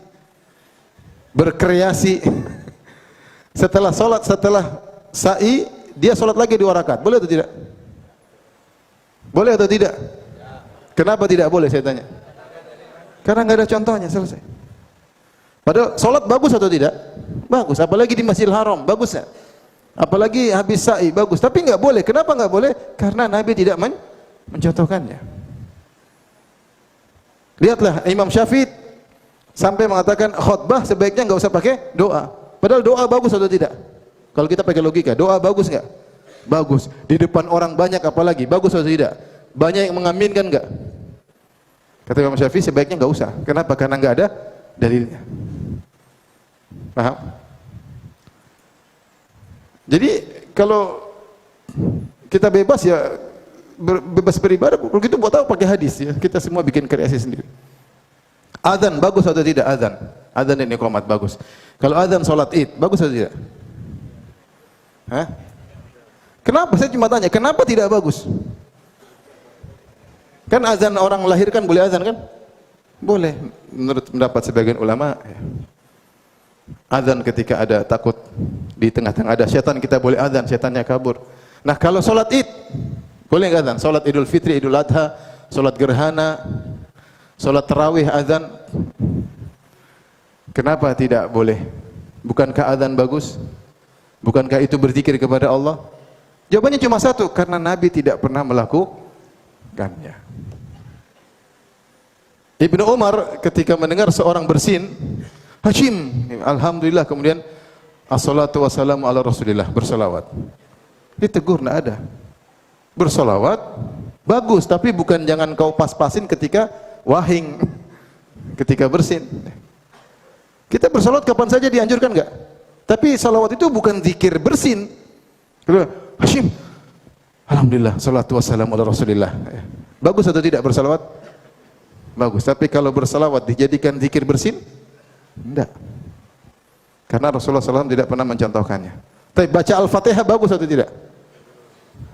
berkreasi setelah sa'i dia salat lagi 2 rakaat, boleh atau tidak? Boleh atau tidak? Kenapa tidak boleh, saya tanya? Karena enggak ada contohnya, selesai. Padahal salat bagus atau tidak? Bagus, apalagi di Masjidil Haram, bagus ya? Apalagi habis sa'i, bagus. Tapi enggak boleh. Kenapa enggak boleh? Karena Nabi tidak mencontohkannya. Lihatlah Imam Syafi'i sampai mengatakan khutbah sebaiknya enggak usah pakai doa. Padahal doa bagus atau tidak? Kalau kita pakai logika, doa bagus enggak? Bagus. Di depan orang banyak apalagi, bagus atau tidak? Banyak yang mengaminkan enggak? Kata Imam Syafi'i sebaiknya enggak usah. Kenapa? Karena enggak ada dalilnya. Paham? Jadi kalau kita bebas ya bebas beribadah, begitu buat apa pakai hadis ya? Kita semua bikin kreasi sendiri. Azan bagus atau tidak azan? Azan dan iqamat bagus. Kalau azan salat Id bagus atau tidak? Hah? Kenapa? Saya cuma tanya, kenapa tidak bagus? Kan azan orang melahirkan boleh azan kan? Boleh, menurut pendapat sebagian ulama ya. Azan ketika ada takut di tengah-tengah ada setan, kita boleh azan, setannya kabur. Nah, kalau salat Id boleh enggak azan? Salat Idul Fitri, Idul Adha, salat gerhana, salat tarawih azan. Kenapa tidak boleh? Bukankah azan bagus? Bukankah itu berzikir kepada Allah? Jawabannya cuma satu, karena Nabi tidak pernah melakukannya. Ibnu Umar ketika mendengar seorang bersin, Hashim, alhamdulillah, kemudian assalatu wassalamu ala Rasulillah, bersalawat. Ditegur, enggak ada. Bersalawat bagus, tapi bukan jangan kau pas-pasin ketika wahing, ketika bersin. Kita bersalawat kapan saja dianjurkan enggak? Tapi salawat itu bukan zikir bersin. Hashim, alhamdulillah, salatu wassalamu ala Rasulillah. Bagus atau tidak bersalawat? Bagus. Tapi kalau bersalawat dijadikan zikir bersin? Tidak. Karena Rasulullah SAW tidak pernah mencontohkannya. Tapi baca Al-Fatihah bagus atau tidak?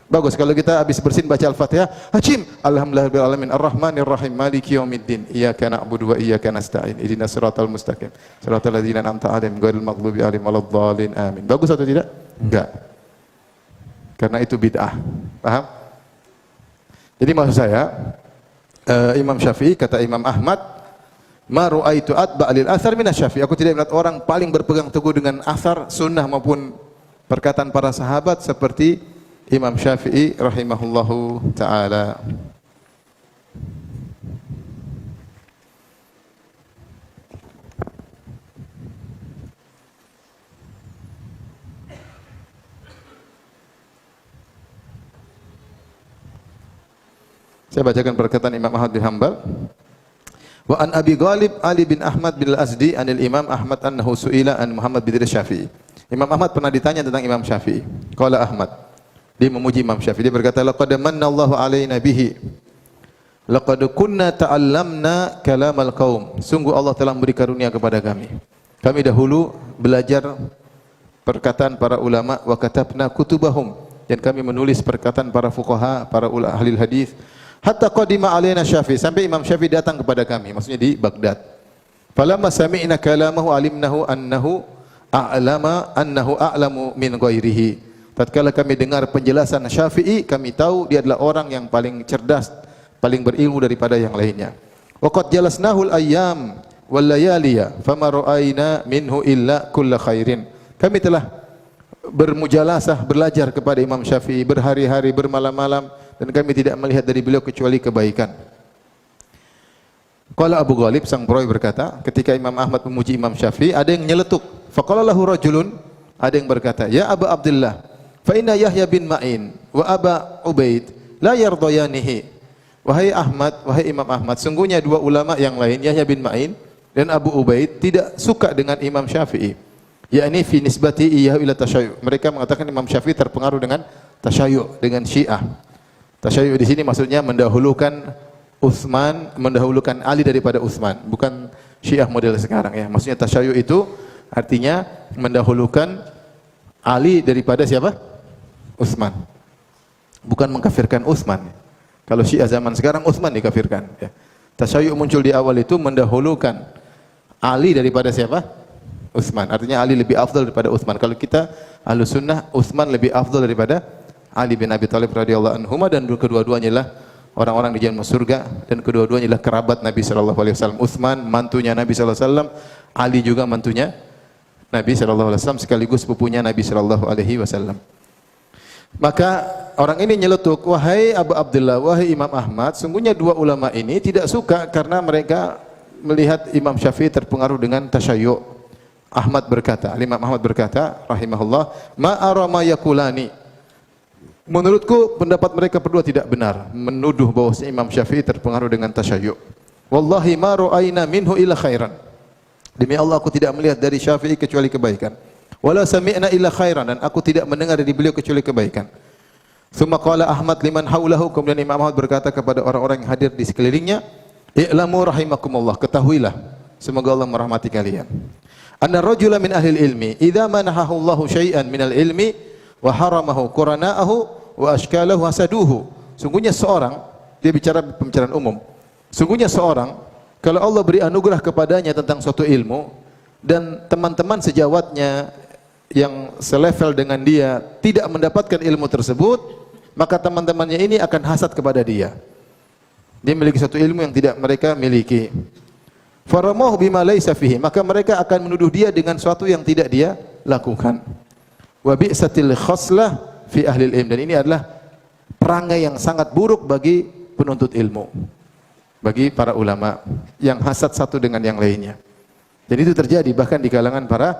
Bagus. Kalau kita habis bersin baca Al-Fatihah, Hashim, alhamdulillahirabbil alamin, arrahmanir rahim, maliki yaumiddin, iyyaka na'budu wa iyyaka nasta'in, ihdinas siratal mustaqim, siratal ladzina an'amta 'alaihim ghairil maghdubi 'alaihim waladdallin, amin. Bagus atau tidak? Enggak. Karena itu bid'ah. Paham? Jadi maksud saya, Imam Syafi'i, kata Imam Ahmad, ma ru'aitu atba' lil athar min asy-Syafi'i. Aku tidak melihat orang paling berpegang teguh dengan athar, sunnah maupun perkataan para sahabat seperti Imam Syafi'i rahimahullahu taala. Saya bacakan perkataan Imam Ahmad bin Hanbal. Wa an Abi Ghalib Ali bin Ahmad bin Al-Azdi anil Imam Ahmad annahu su'ila an Muhammad bin Idris Syafi'i. Imam Ahmad pernah ditanya tentang Imam Syafi'i. Qala Ahmad, dia memuji Imam Syafi'i. Dia berkata, laqad manna Allahu alaina bihi. Laqad kunna ta'allamna kalamal qaum. Sungguh Allah telah memberi karunia kepada kami. Kami dahulu belajar perkataan para ulama, wa katabna kutubahum, dan kami menulis perkataan para fuqaha, para ahli hadis. Hatta qadima alaina Syafi'i, sampai Imam Syafi'i datang kepada kami, maksudnya di Baghdad. Falamma sami'na kalamahu alimnahu annahu a'lamu min ghairihi. Tatkala kami dengar penjelasan Syafi'i, kami tahu dia adalah orang yang paling cerdas, paling berilmu daripada yang lainnya. Wa qad jalasnahul ayyam wal layaliya fama ra'ayna minhu illa kulla khairin. Kami telah bermujalasah, belajar kepada Imam Syafi'i berhari-hari, bermalam-malam, dan kami tidak melihat dari beliau kecuali kebaikan. Qala Abu Ghalib, sang perawi, berkata, ketika Imam Ahmad memuji Imam Syafi'i, ada yang nyeletuk. Faqala lahu rajulun, Ada yang berkata, "Ya Aba Abdullah, fa inna Yahya bin Ma'in wa Aba Ubaid la yardayanihi." Wahai Ahmad, wahai Imam Ahmad, sungguhnya dua ulama yang lain, Yahya bin Ma'in dan Abu Ubaid, tidak suka dengan Imam Syafi'i. Yakni fi nisbati iyyahu ila tasyayyu'. Mereka mengatakan Imam Syafi'i terpengaruh dengan tasyayyu', dengan Syiah. Tasyayyu' di sini maksudnya mendahulukan Utsman, mendahulukan Ali daripada Utsman, bukan Syiah model sekarang ya. Maksudnya tasyayyu' itu artinya mendahulukan Ali daripada siapa? Utsman. Bukan mengkafirkan Utsman. Kalau Syiah zaman sekarang Utsman dikafirkan ya. Tasyayyu' muncul di awal itu mendahulukan Ali daripada siapa? Utsman. Artinya Ali lebih afdal daripada Utsman. Kalau kita Ahlus Sunnah, Utsman lebih afdal daripada Ali bin Abi Thalib radhiyallahu anhu, dan kedua-duanya lah orang-orang di jalan surga, dan kedua-duanya adalah kerabat Nabi sallallahu alaihi wasallam. Utsman mantunya Nabi sallallahu alaihi wasallam, Ali juga mantunya Nabi sallallahu alaihi wasallam, sekaligus sepupunya Nabi sallallahu alaihi wasallam. Maka orang ini nyeletuk, "Wahai Abu Abdullah, wahai Imam Ahmad, sungguhnya dua ulama ini tidak suka karena mereka melihat Imam Syafi'i terpengaruh dengan tasyayyu'." Ahmad berkata, Imam Ahmad berkata rahimahullah, "Ma ara ma yakulani." Menurutku pendapat mereka berdua tidak benar, menuduh bahwasanya Imam Syafi'i terpengaruh dengan tasyayyu'. Wallahi ma ra'ayna minhu illa khairan. Demi Allah aku tidak melihat dari Syafi'i kecuali kebaikan. Wala sami'na illa khairan, dan aku tidak mendengar dari beliau kecuali kebaikan. Tsumma qala Ahmad liman haulahu, kemudian Imam Ahmad berkata kepada orang-orang yang hadir di sekelilingnya, "I'lamu rahimakumullah, ketahuilah, semoga Allah merahmati kalian. Anna rajula min ahli ilmi, idza manahahu Allahu syai'an minal ilmi wa haramahu qurana'ahu wa ashkalahu hasaduhu." Sungguhnya seorang, dia bicara pembicaraan umum, sungguhnya seorang kalau Allah beri anugerah kepadanya tentang suatu ilmu, dan teman-teman sejawatnya yang selevel dengan dia tidak mendapatkan ilmu tersebut, maka teman-temannya ini akan hasad kepada dia. Dia memiliki suatu ilmu yang tidak mereka miliki. Faramahu bima laisa fihi, maka mereka akan menuduh dia dengan suatu yang tidak dia lakukan. Wa bi'satil khaslah fi ahli ilm, dan ini adalah perangai yang sangat buruk bagi penuntut ilmu, bagi para ulama yang hasad satu dengan yang lainnya. Dan itu terjadi bahkan di kalangan para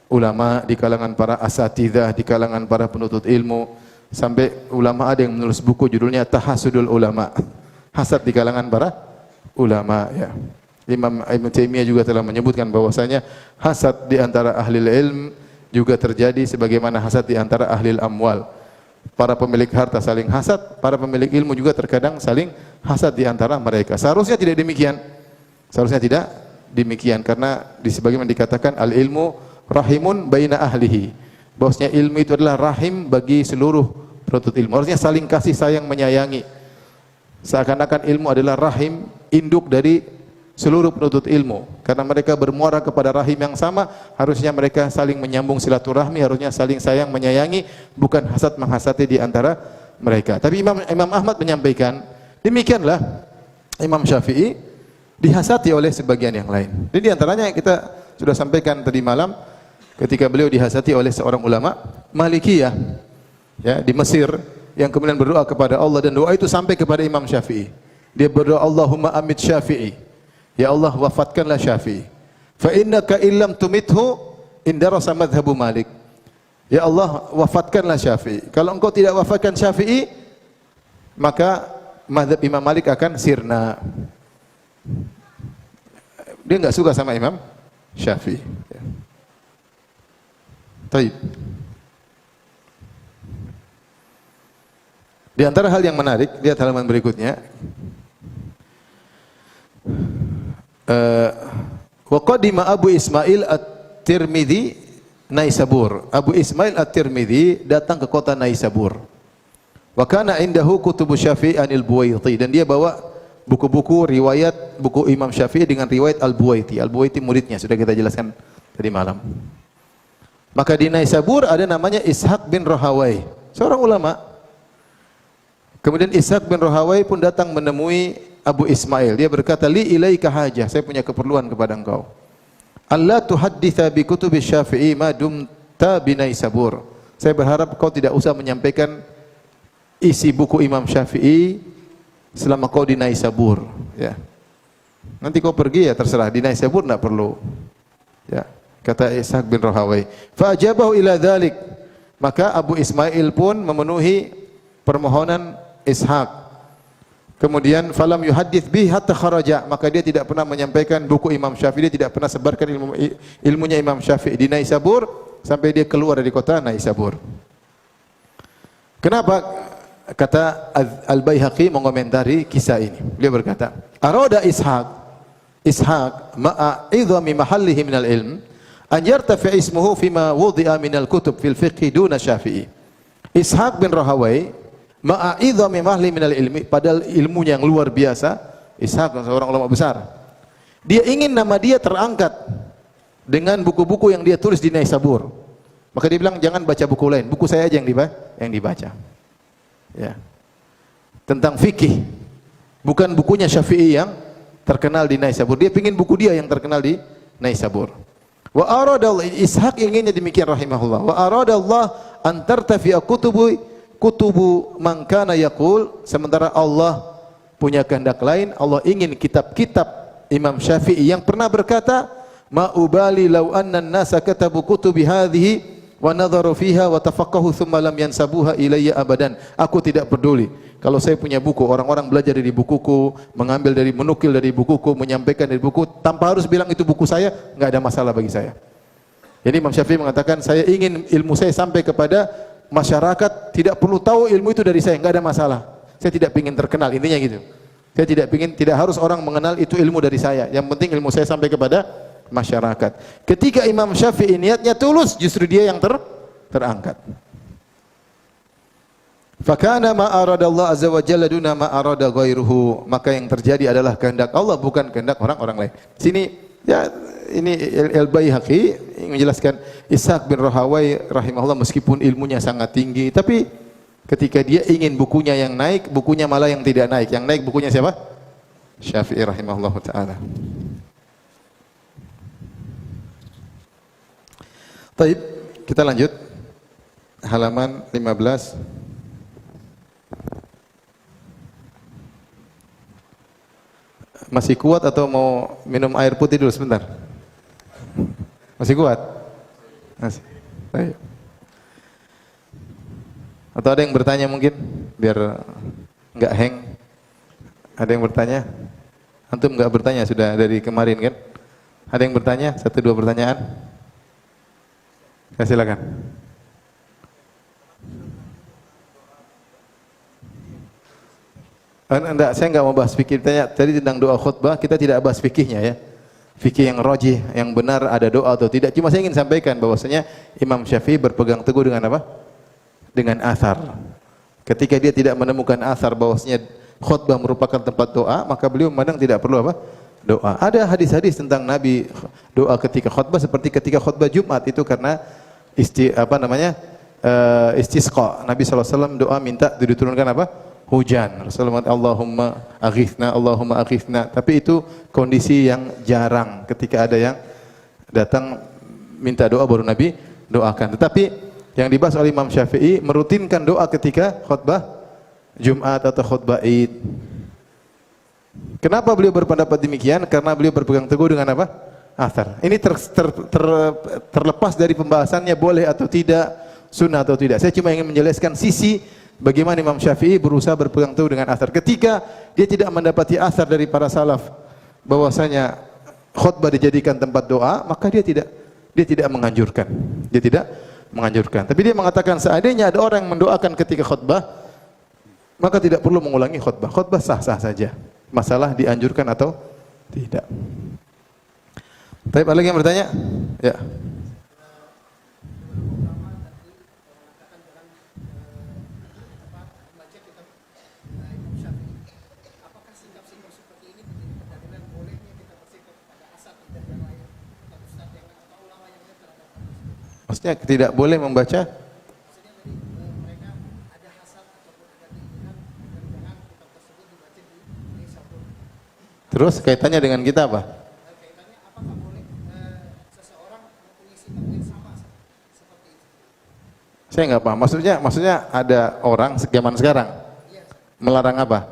ulama, di kalangan para asatidzah, di kalangan para penuntut ilmu, sampai ulama ada yang menulis buku judulnya Tahasudul Ulama, hasad di kalangan para ulama ya. Imam Ibn Taimiyah juga telah menyebutkan bahwasanya hasad di antara ahli ilm juga terjadi sebagaimana hasad di antara ahli amwal. Para pemilik harta saling hasad, para pemilik ilmu juga terkadang saling hasad di antara mereka. Seharusnya tidak demikian. Seharusnya tidak demikian, karena di sebagaimana dikatakan al-ilmu rahimun baina ahlihi. Bahwasanya ilmu itu adalah rahim bagi seluruh penuntut ilmu. Harusnya saling kasih sayang menyayangi. Seakan-akan ilmu adalah rahim induk dari seluruh penuntut ilmu, karena mereka bermuara kepada rahim yang sama. Harusnya mereka saling menyambung silaturahmi, harusnya saling sayang menyayangi, bukan hasad menghasati di antara mereka. Tapi Imam Ahmad menyampaikan, demikianlah Imam Syafi'i dihasati oleh sebagian yang lain. Jadi di antaranya kita sudah sampaikan tadi malam ketika beliau dihasati oleh seorang ulama Malikiyah ya di Mesir, yang kemudian berdoa kepada Allah, dan doa itu sampai kepada Imam Syafi'i. Dia berdoa, "Allahumma amit Syafi'i." Ya Allah, wafatkanlah Syafi'i. Fa innaka illam tumithu indarasa madhhabu Malik. Ya Allah, wafatkanlah Syafi'i. Kalau engkau tidak wafatkan Syafi'i, maka mazhab Imam Malik akan sirna. Dia enggak suka sama Imam Syafi'i. Baik. Di antara hal yang menarik, lihat halaman berikutnya. Wa qadima Abu Ismail At-Tirmidzi Naisabur. Abu Ismail At-Tirmidzi datang ke kota Naisabur. Wa kana indahu kutubu Syafi'i anil Buwaiti, dan dia bawa buku-buku riwayat buku Imam Syafi'i dengan riwayat Al-Buwaiti. Al-Buwaiti muridnya, sudah kita jelaskan tadi malam. Maka di Naisabur ada namanya Ishaq bin Rahawai, seorang ulama. Kemudian Ishaq bin Rahawai pun datang menemui Abu Ismail. Dia berkata, "Li ilaika hajah, saya punya keperluan kepada engkau. Allah tuhadditha bi kutubi Syafi'i ma dumta bi Naisabur." Saya berharap kau tidak usah menyampaikan isi buku Imam Syafi'i selama kau di Naisabur, ya. Nanti kau pergi ya terserah, di Naisabur enggak perlu. Ya. kata Ishaq bin Rahawai. Fa ajabahu ila dzalik. Maka Abu Ismail pun memenuhi permohonan Ishaq. Kemudian falam yuhaddits bi hatta kharaja, maka dia tidak pernah menyampaikan buku Imam Syafi'i, dia tidak pernah sebarkan ilmunya Imam Syafi'i di Naisabur sampai dia keluar dari kota Naisabur. Kenapa? Kata Al-Baihaqi mengomentari kisah ini. Beliau berkata, "Arada Ishaq ma'a idhami mahallihi minal ilm an yartafi ismuhu fima wudi'a minal kutub fil fiqh duna Syafi'i." Ishaq bin Rahawai ma'a'idhami mahli minal ilmi, padahal ilmunya yang luar biasa. Ishaq seorang ulama besar. Dia ingin nama dia terangkat dengan buku-buku yang dia tulis di Naisabur. Maka dia bilang, jangan baca buku lain, buku saya aja yang dibaca. Ya. Tentang fikih. Bukan bukunya Syafi'i yang terkenal di Naisabur. Dia ingin buku dia yang terkenal di Naisabur. Wa arada Ishaq inginnya demikian rahimahullah. Wa arada Allah an tartafi'a kutubu man kana yaqul, sementara Allah punya kehendak lain. Allah ingin kitab-kitab Imam Syafi'i yang pernah berkata, ma ubali law anna an-nasa katabu kutubi hadhihi wa nadharu fiha wa tafaqahu thumma lam yansabuha ilayya abadan. Aku tidak peduli kalau saya punya buku, orang-orang belajar dari bukuku, menukil dari bukuku, menyampaikan dari buku tanpa harus bilang itu buku saya, enggak ada masalah bagi saya. Jadi Imam Syafi'i mengatakan, saya ingin ilmu saya sampai kepada masyarakat, tidak perlu tahu ilmu itu dari saya, enggak ada masalah. Saya tidak ingin terkenal, intinya gitu. Saya tidak harus orang mengenal itu ilmu dari saya. Yang penting ilmu saya sampai kepada masyarakat. Ketika Imam Syafi'i niatnya tulus, justru dia yang terangkat. Fakana ma arada Allah azza wa jalla duna ma arada ghairuhu. Maka yang terjadi adalah kehendak Allah, bukan kehendak orang-orang lain. Sini ya, ini Al-Baihaqi menjelaskan Ishaq bin Rahawai rahimahullah meskipun ilmunya sangat tinggi, tapi ketika dia ingin bukunya yang naik, bukunya malah yang tidak naik. Yang naik bukunya siapa? Syafi'i rahimahullah ta'ala. Baik, kita lanjut. Halaman 15. Masih kuat atau mau minum air putih dulu sebentar? Masih kuat? Masih. Baik. Atau ada yang bertanya mungkin biar enggak hang? Ada yang bertanya? Antum enggak bertanya sudah dari kemarin kan? Ada yang bertanya? 1-2 pertanyaan? Ya, silakan. Enggak, saya enggak mau bahas fikih. Tadi tentang doa khutbah, kita tidak bahas fikihnya ya. Fikih yang rajih, yang benar ada doa atau tidak. Cuma saya ingin sampaikan bahwasanya Imam Syafi'i berpegang teguh dengan apa? Dengan athar. Ketika dia tidak menemukan athar bahwasanya khutbah merupakan tempat doa, maka beliau memandang tidak perlu apa? Doa. Ada hadis-hadis tentang Nabi doa ketika khutbah seperti ketika khutbah Jumat itu karena istisqa. Nabi SAW doa minta diturunkan apa? Hujan. Rasulullah Allahumma aghithna. Tapi itu kondisi yang jarang. Ketika ada yang datang minta doa baru Nabi doakan. Tetapi yang dibahas oleh Imam Syafi'i merutinkan doa ketika khutbah Jumat atau khutbah Id. Kenapa beliau berpendapat demikian? Karena beliau berpegang teguh dengan apa? Athar. Ini terlepas dari pembahasannya boleh atau tidak, sunnah atau tidak. Saya cuma ingin menjelaskan sisi bagaimana Imam Syafi'i berusaha berpegang teguh dengan athar. Ketika dia tidak mendapati athar dari para salaf bahwasanya khutbah dijadikan tempat doa, maka dia tidak menganjurkan. Dia tidak menganjurkan. Tapi dia mengatakan seandainya ada orang yang mendoakan ketika khutbah, maka tidak perlu mengulangi khutbah. Khutbah sah-sah saja. Masalah dianjurkan atau tidak. Tapi ada lagi yang bertanya? Ya. Maksudnya tidak boleh membaca? Terus kaitannya dengan kita apa? Kaitannya apakah boleh seseorang mempunyai sikap yang sama seperti itu? Saya nggak paham. Maksudnya ada orang zaman sekarang melarang apa?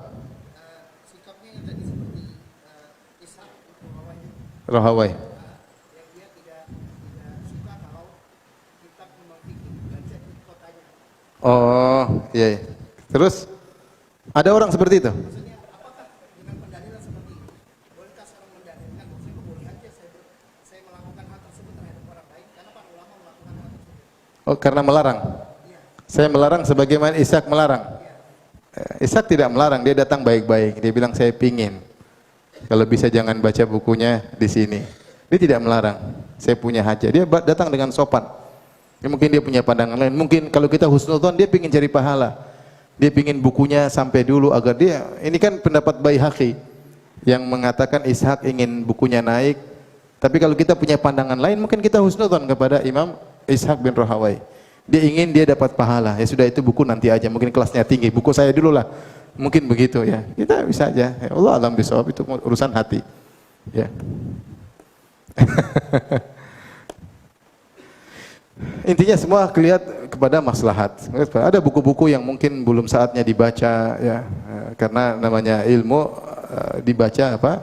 Sikapnya yang tadi seperti Ishaq Rahawai. Yang dia tidak Terus ada orang seperti itu? Oh, karena melarang. Saya melarang sebagaimana Ishak melarang. Ishak tidak melarang, dia datang baik-baik. Dia bilang saya pingin. Kalau bisa jangan baca bukunya di sini. Dia tidak melarang. Saya punya hajat. Dia datang dengan sopan. Ya, mungkin dia punya pandangan lain. Mungkin kalau kita husnudzon, dia pingin cari pahala. Dia pingin bukunya sampai dulu agar dia. Ini kan pendapat Baihaqi yang mengatakan Ishak ingin bukunya naik. Tapi kalau kita punya pandangan lain, mungkin kita husnudzon kepada Imam Ishaq bin Rahawai. Dia ingin dia dapat pahala. Ya sudah, itu buku nanti aja. Mungkin kelasnya tinggi. Buku saya dulu lah. Mungkin begitu ya. Kita bisa aja. Ya Allah alam bisawab, itu urusan hati. Ya. Intinya semua kelihatan kepada maslahat. Ada buku-buku yang mungkin belum saatnya dibaca ya. Karena namanya ilmu dibaca apa?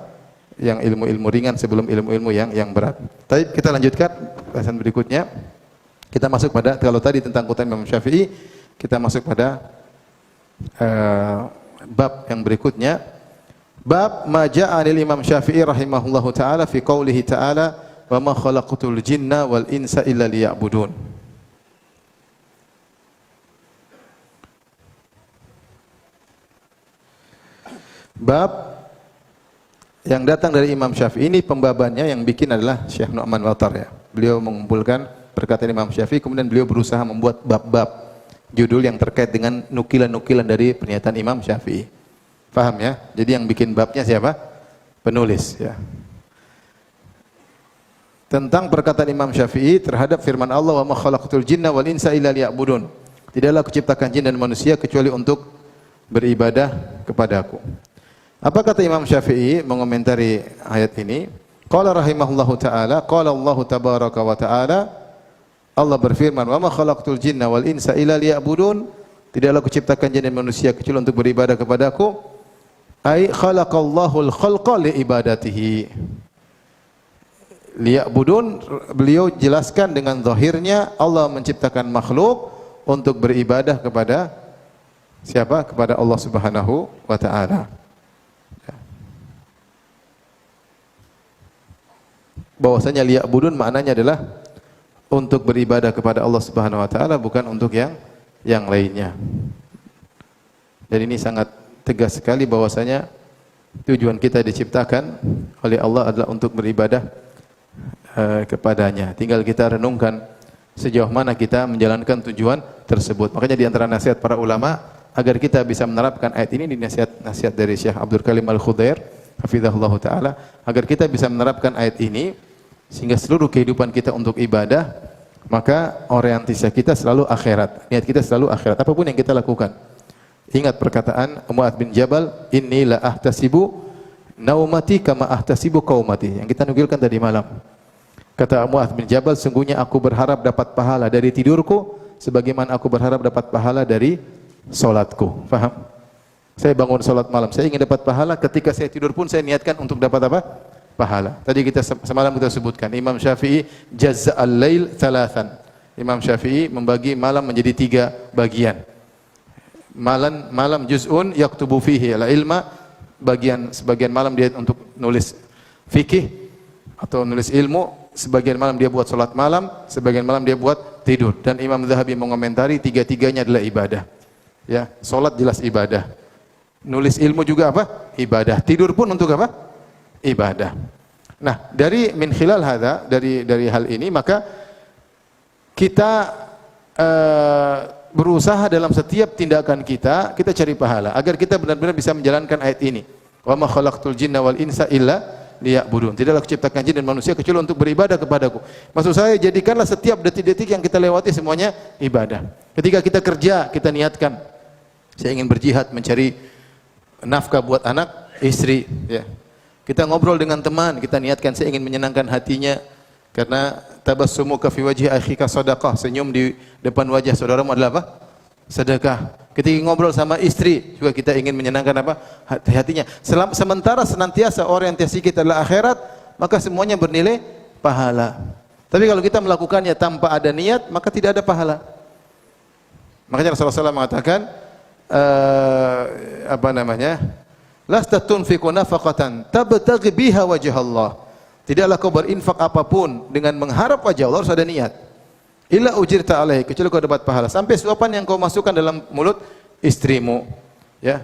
Yang ilmu-ilmu ringan sebelum ilmu-ilmu yang berat. Tapi kita lanjutkan bahasan berikutnya. Kita masuk pada, kalau tadi tentang kuthan Imam Syafi'i, kita masuk pada bab yang berikutnya. Bab ma ja'a lil Imam Syafi'i rahimahullahu taala fi qoulihi ta'ala wa ma khalaqtul jinna wal insa illa liya'budun. Bab yang datang dari Imam Syafi'i, ini pembabannya yang bikin adalah Syekh Nu'man Watar ya. Beliau mengumpulkan perkataan Imam Syafi'i, kemudian beliau berusaha membuat bab-bab judul yang terkait dengan nukilan-nukilan dari pernyataan Imam Syafi'i. Paham ya? Jadi yang bikin babnya siapa? Penulis ya. Tentang perkataan Imam Syafi'i terhadap firman Allah, wa ma khalaqtul jinna wal insa illa liya'budun. Tidaklah kuciptakan jin dan manusia kecuali untuk beribadah kepadaku. Apa kata Imam Syafi'i mengomentari ayat ini? Qala rahimahullahu taala, qala Allah tabaraka wa taala, Allah berfirman, wa ma khalaqtul jinna wal insa illa liya'budun. Tidaklah kuciptakan jin dan manusia kecuali untuk beribadah kepadaku. Ai khalaqallahu al-khalqa li ibadatihi. Liya'budun, beliau jelaskan dengan zahirnya Allah menciptakan makhluk untuk beribadah kepada siapa? Kepada Allah Subhanahu wa taala. Bahwasanya liya'budun maknanya adalah untuk beribadah kepada Allah Subhanahu wa taala, bukan untuk yang lainnya. Dan ini sangat tegas sekali bahwasanya tujuan kita diciptakan oleh Allah adalah untuk beribadah kepadanya. Tinggal kita renungkan sejauh mana kita menjalankan tujuan tersebut. Makanya di antara nasihat para ulama agar kita bisa menerapkan ayat ini, di nasihat dari Syekh Abdul Karim Al-Khudair hafizahullah taala, agar kita bisa menerapkan ayat ini sehingga seluruh kehidupan kita untuk ibadah, maka orientasi kita selalu akhirat, niat kita selalu akhirat, apapun yang kita lakukan. Ingat perkataan Mu'adz bin Jabal, inni la ahtasibu naumati kama ahtasibu qaumati, yang kita nukilkan tadi malam. Kata Mu'adz bin Jabal, sungguhnya aku berharap dapat pahala dari tidurku sebagaimana aku berharap dapat pahala dari salatku. Faham? Saya bangun salat malam, saya ingin dapat pahala, ketika saya tidur pun saya niatkan untuk dapat apa? Pahala. Tadi kita semalam kita sebutkan Imam Syafi'i jazza'al lail thalathan. Imam Syafi'i membagi malam menjadi 3 bagian. Malam juz'un yaktubu fihi al-ilma, sebagian malam dia untuk nulis fikih atau nulis ilmu, sebagian malam dia buat salat malam, sebagian malam dia buat tidur. Dan Imam Zahabi mengomentari tiga-tiganya adalah ibadah. Ya, salat jelas ibadah. Nulis ilmu juga apa? Ibadah. Tidur pun untuk apa? Ibadah. Nah, dari min khilal hadza, dari hal ini, maka kita berusaha dalam setiap tindakan kita cari pahala agar kita benar-benar bisa menjalankan ayat ini. Wa ma khalaqtul jinna wal insa illa liya'budun. Tidaklah kuciptakan jin dan manusia kecuali untuk beribadah kepadaku. Maksud saya, jadikanlah setiap detik-detik yang kita lewati semuanya ibadah. Ketika kita kerja, kita niatkan saya ingin berjihad mencari nafkah buat anak, istri, ya. Kita ngobrol dengan teman, kita niatkan saya ingin menyenangkan hatinya, karena tabassumuka fi wajhi akhika shadaqah, senyum di depan wajah saudaramu adalah apa? Sedekah. Ketika ngobrol sama istri juga kita ingin menyenangkan apa? Hatinya. Sementara senantiasa orientasi kita adalah akhirat, maka semuanya bernilai pahala. Tapi kalau kita melakukannya tanpa ada niat, maka tidak ada pahala. Makanya Rasulullah SAW mengatakan, apa namanya? Lasta tunfiqu nafaqatan tabtaghi biha wajh Allah. Tidaklah kau berinfak apapun dengan mengharap wajah Allah, harus ada niat. Illa ujirta alaihi, kecuali kau dapat pahala. Sampai suapan yang kau masukkan dalam mulut istrimu, ya.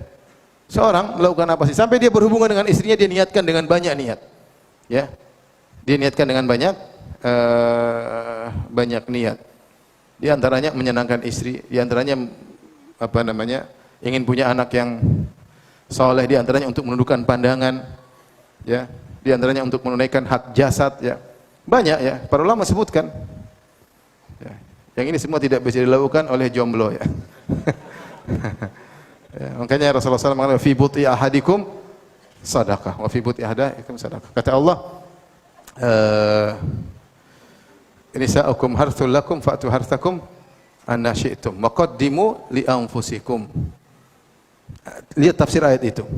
Seorang melakukan apa sih? Sampai dia berhubungan dengan istrinya, dia niatkan dengan banyak niat, ya. Dia niatkan dengan banyak niat. Di antaranya menyenangkan istri, di antaranya apa namanya? Ingin punya anak yang saleh, di antaranya untuk menundukkan pandangan, ya. Di antaranya untuk menunaikan hak jasad, ya. Banyak, ya. Para ulama sebutkan. Ya. Yang ini semua tidak bisa dilakukan oleh jomblo, ya. Ya, makanya Rasulullah SAW mengatakan fi buti ahadikum sadaqah wa fi buti ahadikum sadaqah. Kata Allah, nisa'ukum harthul lakum fa'tu harthakum anna syi'tum wa qaddimu li anfusikum. Lihat tafsir ayat itu.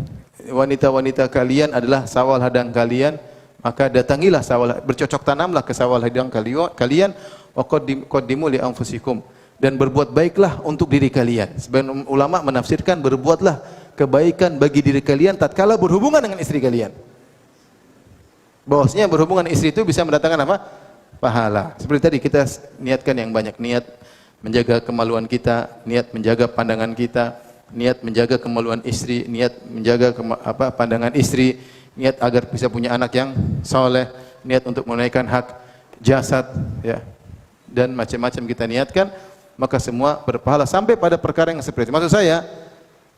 Wanita-wanita kalian adalah sawal hadang kalian, maka datangilah sawal, bercocok tanamlah ke sawal hadang kalian, wa qaddimu li anfusikum, dan berbuat baiklah untuk diri kalian. Sebagian ulama menafsirkan berbuatlah kebaikan bagi diri kalian tatkala berhubungan dengan istri kalian. Bahwasanya berhubungan dengan istri itu bisa mendatangkan apa? Pahala. Seperti tadi kita niatkan yang banyak, niat menjaga kemaluan kita, niat menjaga pandangan kita, niat menjaga kemaluan istri, niat menjaga pandangan istri, niat agar bisa punya anak yang saleh, niat untuk menunaikan hak jasad, ya. Dan macam-macam kita niatkan, maka semua berpahala sampai pada perkara yang seperti itu. Maksud saya,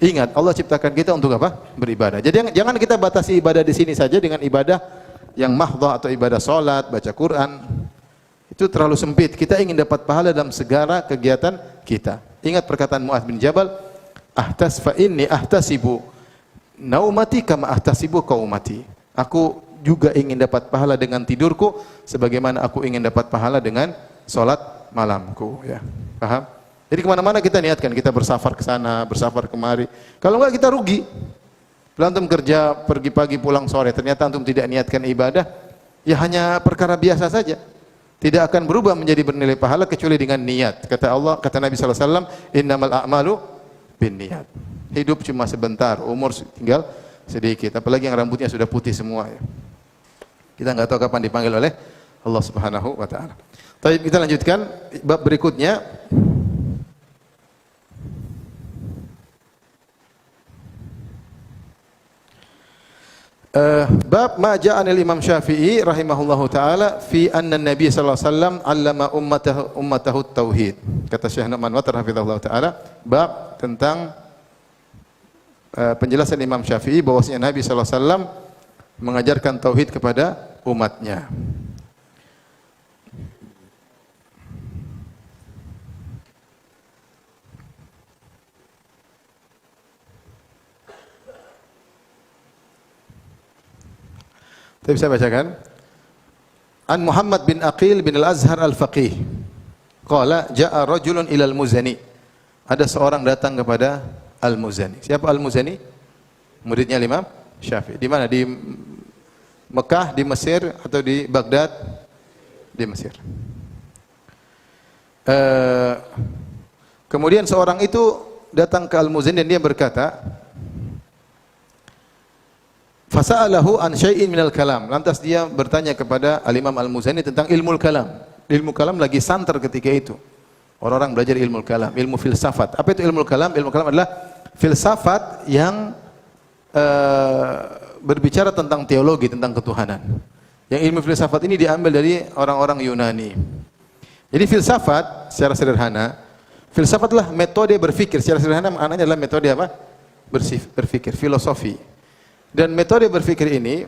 ingat Allah ciptakan kita untuk apa? Beribadah. Jadi jangan kita batasi ibadah di sini saja dengan ibadah yang mahdhah atau ibadah salat, baca Quran. Itu terlalu sempit. Kita ingin dapat pahala dalam segala kegiatan kita. Ingat perkataan Mu'adz bin Jabal, fa inni ahtasibu naumati kama ahtasibu qaumati. Aku juga ingin dapat pahala dengan tidurku sebagaimana aku ingin dapat pahala dengan salat malamku, ya. Paham? Jadi kemana-mana kita niatkan, kita bersafar ke sana, bersafar kemari. Kalau enggak kita rugi. Antum kerja pergi pagi pulang sore, ternyata antum tidak niatkan ibadah, ya hanya perkara biasa saja. Tidak akan berubah menjadi bernilai pahala kecuali dengan niat. Kata Allah, kata Nabi sallallahu alaihi wasallam, innamal a'malu binniyat. Hidup cuma sebentar, umur tinggal sedikit. Apalagi yang rambutnya sudah putih semua, ya. Kita enggak tahu kapan dipanggil oleh Allah Subhanahu wa taala. Baik, kita lanjutkan bab berikutnya. Bab ma ja'a anil Imam Syafi'i rahimahullahu taala fi anna Nabi sallallahu alaihi wasallam 'allama ummatahu tauhid. Kata Syekh Nu'man Watar hafizahullah taala, bab tentang penjelasan Imam Syafi'i bahwasanya Nabi sallallahu alaihi wasallam mengajarkan tauhid kepada umatnya. Tapi saya bacakan. An Muhammad bin Aqil bin Al-Azhar Al-Faqih. Qala ja'a rajulun ila Al-Muzani. Ada seorang datang kepada Al-Muzani. Siapa Al-Muzani? Muridnya Imam Syafi'i. Di mana? Di Mekah, di Mesir atau di Baghdad? Di Mesir. Kemudian seorang itu datang ke Al-Muzani dan dia berkata, fasa'alahu an syai'in minal kalam. Lantas dia bertanya kepada Al-Imam Al-Muzani tentang ilmu kalam. Ilmu kalam lagi santer ketika itu. Orang-orang belajar ilmu kalam, ilmu filsafat. Apa itu ilmu kalam? Ilmu kalam adalah filsafat yang berbicara tentang teologi, tentang ketuhanan. Yang ilmu filsafat ini diambil dari orang-orang Yunani. Jadi filsafat secara sederhana, filsafatlah metode berpikir. Secara sederhana maknanya adalah metode apa? Berpikir, filosofi. Dan metode berpikir ini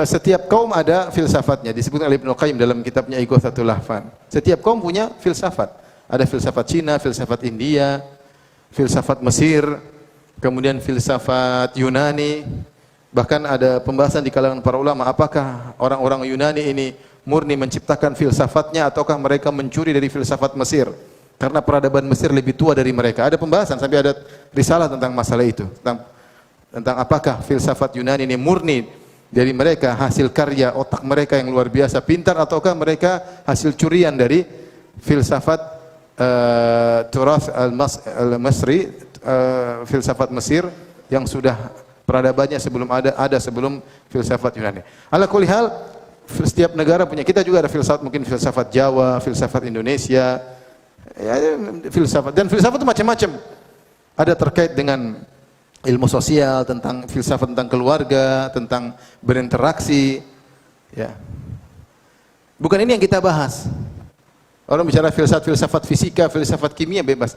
setiap kaum ada filsafatnya. Disebutkan oleh Ibnu Qayyim dalam kitabnya Ighathatul Lahfan. Setiap kaum punya filsafat. Ada filsafat Cina, filsafat India, filsafat Mesir, kemudian filsafat Yunani. Bahkan ada pembahasan di kalangan para ulama, apakah orang-orang Yunani ini murni menciptakan filsafatnya ataukah mereka mencuri dari filsafat Mesir? Karena peradaban Mesir lebih tua dari mereka. Ada pembahasan sampai ada risalah tentang masalah itu, tentang apakah filsafat Yunani ini murni dari mereka, hasil karya otak mereka yang luar biasa pintar, ataukah mereka hasil curian dari filsafat Turath al-Masri, filsafat Mesir yang sudah peradabannya sebelum ada sebelum filsafat Yunani. Ala kulli hal, setiap negara punya, kita juga ada filsafat, mungkin filsafat Jawa, filsafat Indonesia, ya, filsafat, dan filsafat itu macam-macam. Ada terkait dengan ilmu sosial, tentang filsafat tentang keluarga, tentang berinteraksi, ya. Bukan ini yang kita bahas. Orang bicara filsafat fisika, filsafat kimia bebas.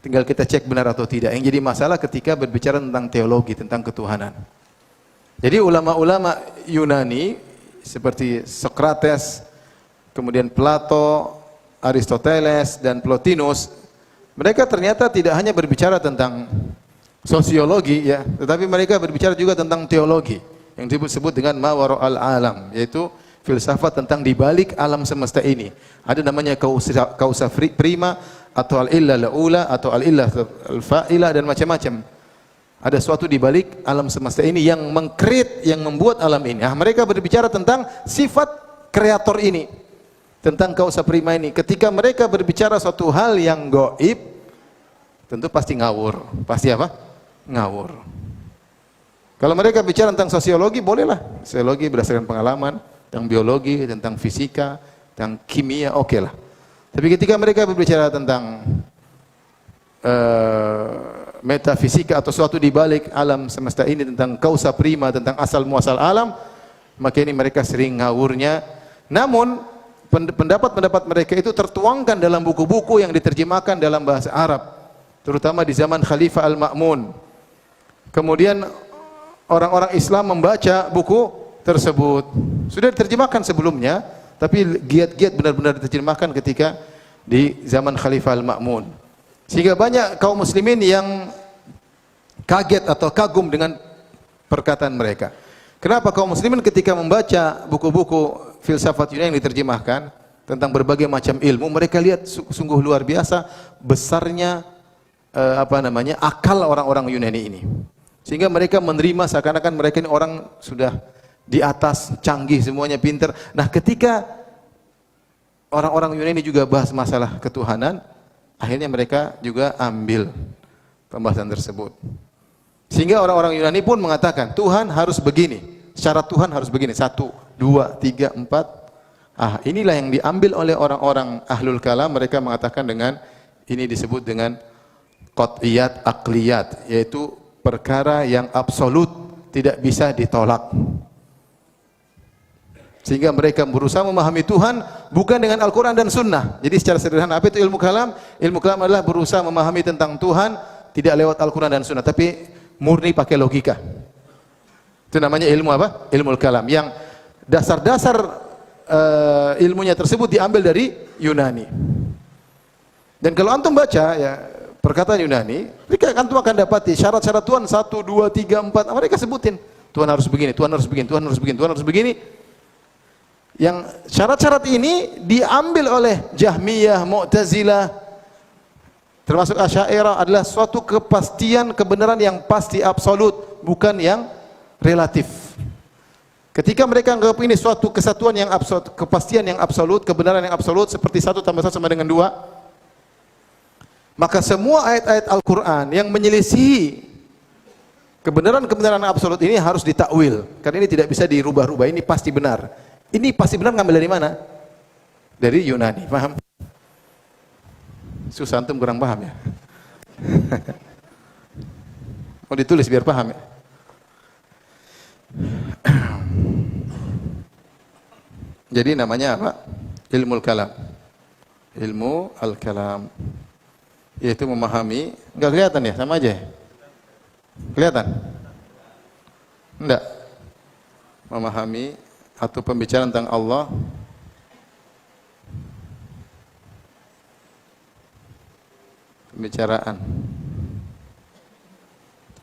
Tinggal kita cek benar atau tidak. Yang jadi masalah ketika berbicara tentang teologi, tentang ketuhanan. Jadi ulama-ulama Yunani seperti Socrates, kemudian Plato, Aristoteles dan Plotinus, mereka ternyata tidak hanya berbicara tentang sosiologi, ya, tetapi mereka berbicara juga tentang teologi yang disebut dengan mawara'al alam, yaitu filsafat tentang dibalik alam semesta ini. Ada namanya kausa prima atau al-illah al-ula atau al-illah al-fa'ilah dan macam-macam. Ada suatu dibalik alam semesta ini yang mengkreat, yang membuat alam ini. Nah, mereka berbicara tentang sifat kreator ini, tentang kausa prima ini. Ketika mereka berbicara suatu hal yang gaib, tentu pasti ngawur. Pasti apa? Ngawur. Kalau mereka bicara tentang sosiologi, bolehlah. Sosiologi berdasarkan pengalaman, tentang biologi, tentang fisika, tentang kimia, oke lah. Tapi ketika mereka berbicara tentang metafisika atau suatu di balik alam semesta ini, tentang kausa prima, tentang asal muasal alam, maka ini mereka sering ngawurnya. Namun pendapat-pendapat mereka itu tertuangkan dalam buku-buku yang diterjemahkan dalam bahasa Arab, terutama di zaman Khalifah Al-Ma'mun. Kemudian orang-orang Islam membaca buku tersebut. Sudah diterjemahkan sebelumnya, tapi giat-giat benar-benar diterjemahkan ketika di zaman Khalifah Al-Ma'mun. Sehingga banyak kaum muslimin yang kaget atau kagum dengan perkataan mereka. Kenapa kaum muslimin ketika membaca buku-buku filsafat Yunani yang diterjemahkan tentang berbagai macam ilmu, mereka lihat sungguh luar biasa besarnya akal orang-orang Yunani ini. Sehingga mereka menerima seakan-akan mereka ini orang sudah di atas, canggih, semuanya pintar. Nah, ketika orang-orang Yunani juga bahas masalah ketuhanan, akhirnya mereka juga ambil pembahasan tersebut. Sehingga orang-orang Yunani pun mengatakan, Tuhan harus begini, syarat Tuhan harus begini, 1, 2, 3, 4. Inilah yang diambil oleh orang-orang ahlul kalam. Mereka mengatakan dengan ini disebut dengan qat'iyat aqliyat, yaitu perkara yang absolut, tidak bisa ditolak. Sehingga mereka berusaha memahami Tuhan bukan dengan Al-Quran dan Sunnah. Jadi secara sederhana, apa itu ilmu kalam? Ilmu kalam adalah berusaha memahami tentang Tuhan tidak lewat Al-Quran dan Sunnah, tapi murni pakai logika. Itu namanya ilmu apa? Ilmu kalam. Yang dasar-dasar ilmunya tersebut diambil dari Yunani. Dan kalau antum baca ya perkataan Yunani, antum akan dapati syarat-syarat Tuhan 1, 2, 3, 4. Mereka sebutin Tuhan harus begini, Tuhan harus begini, Tuhan harus begini, Tuhan harus begini. Yang syarat-syarat ini diambil oleh Jahmiyah, Mu'tazilah, termasuk Asy'ariyah, adalah suatu kepastian kebenaran yang pasti absolut, bukan yang relatif. Ketika mereka anggap ini suatu kesatuan yang absolut, kepastian yang absolut, kebenaran yang absolut, seperti 1 tambah 1 sama dengan 2, maka semua ayat-ayat Al-Quran yang menyelisihi kebenaran-kebenaran absolut ini harus ditakwil, karena ini tidak bisa dirubah-rubah. Ini pasti benar. Ini pasti benar ngambil dari mana? Dari Yunani, paham? Susah, antum kurang paham ya? Mau ditulis biar paham ya? Jadi namanya apa? Ilmu al-kalam. Ilmu al-kalam, yaitu memahami. Enggak kelihatan ya? Sama aja ya? Kelihatan? Enggak. Memahami atau pembicaraan tentang Allah pembicaraan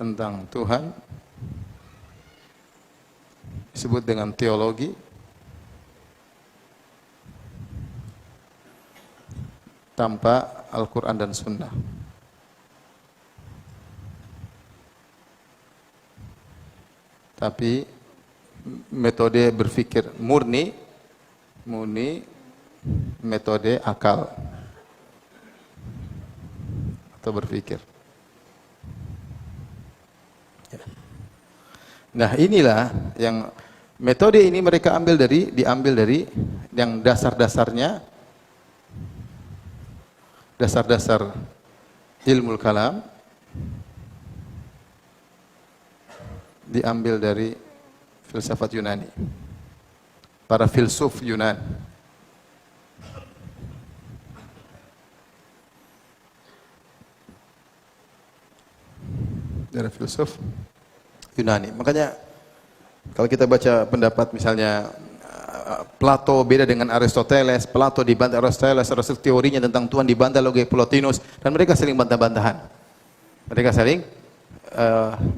tentang Tuhan disebut dengan teologi, tanpa Al-Quran dan Sunnah. Tapi metode berpikir murni metode akal. atau berpikir. Ya. Nah, inilah yang metode ini mereka diambil dari yang dasar-dasarnya, dasar-dasar ilmu kalam, diambil dari filsafat Yunani, para filsuf Yunan. Dari filsuf Yunani. Makanya kalau kita baca pendapat misalnya Plato beda dengan Aristoteles, Plato dibantah Aristoteles, teorinya tentang Tuhan dibantah oleh Plotinus, dan mereka saling bantah-bantahan. Mereka saling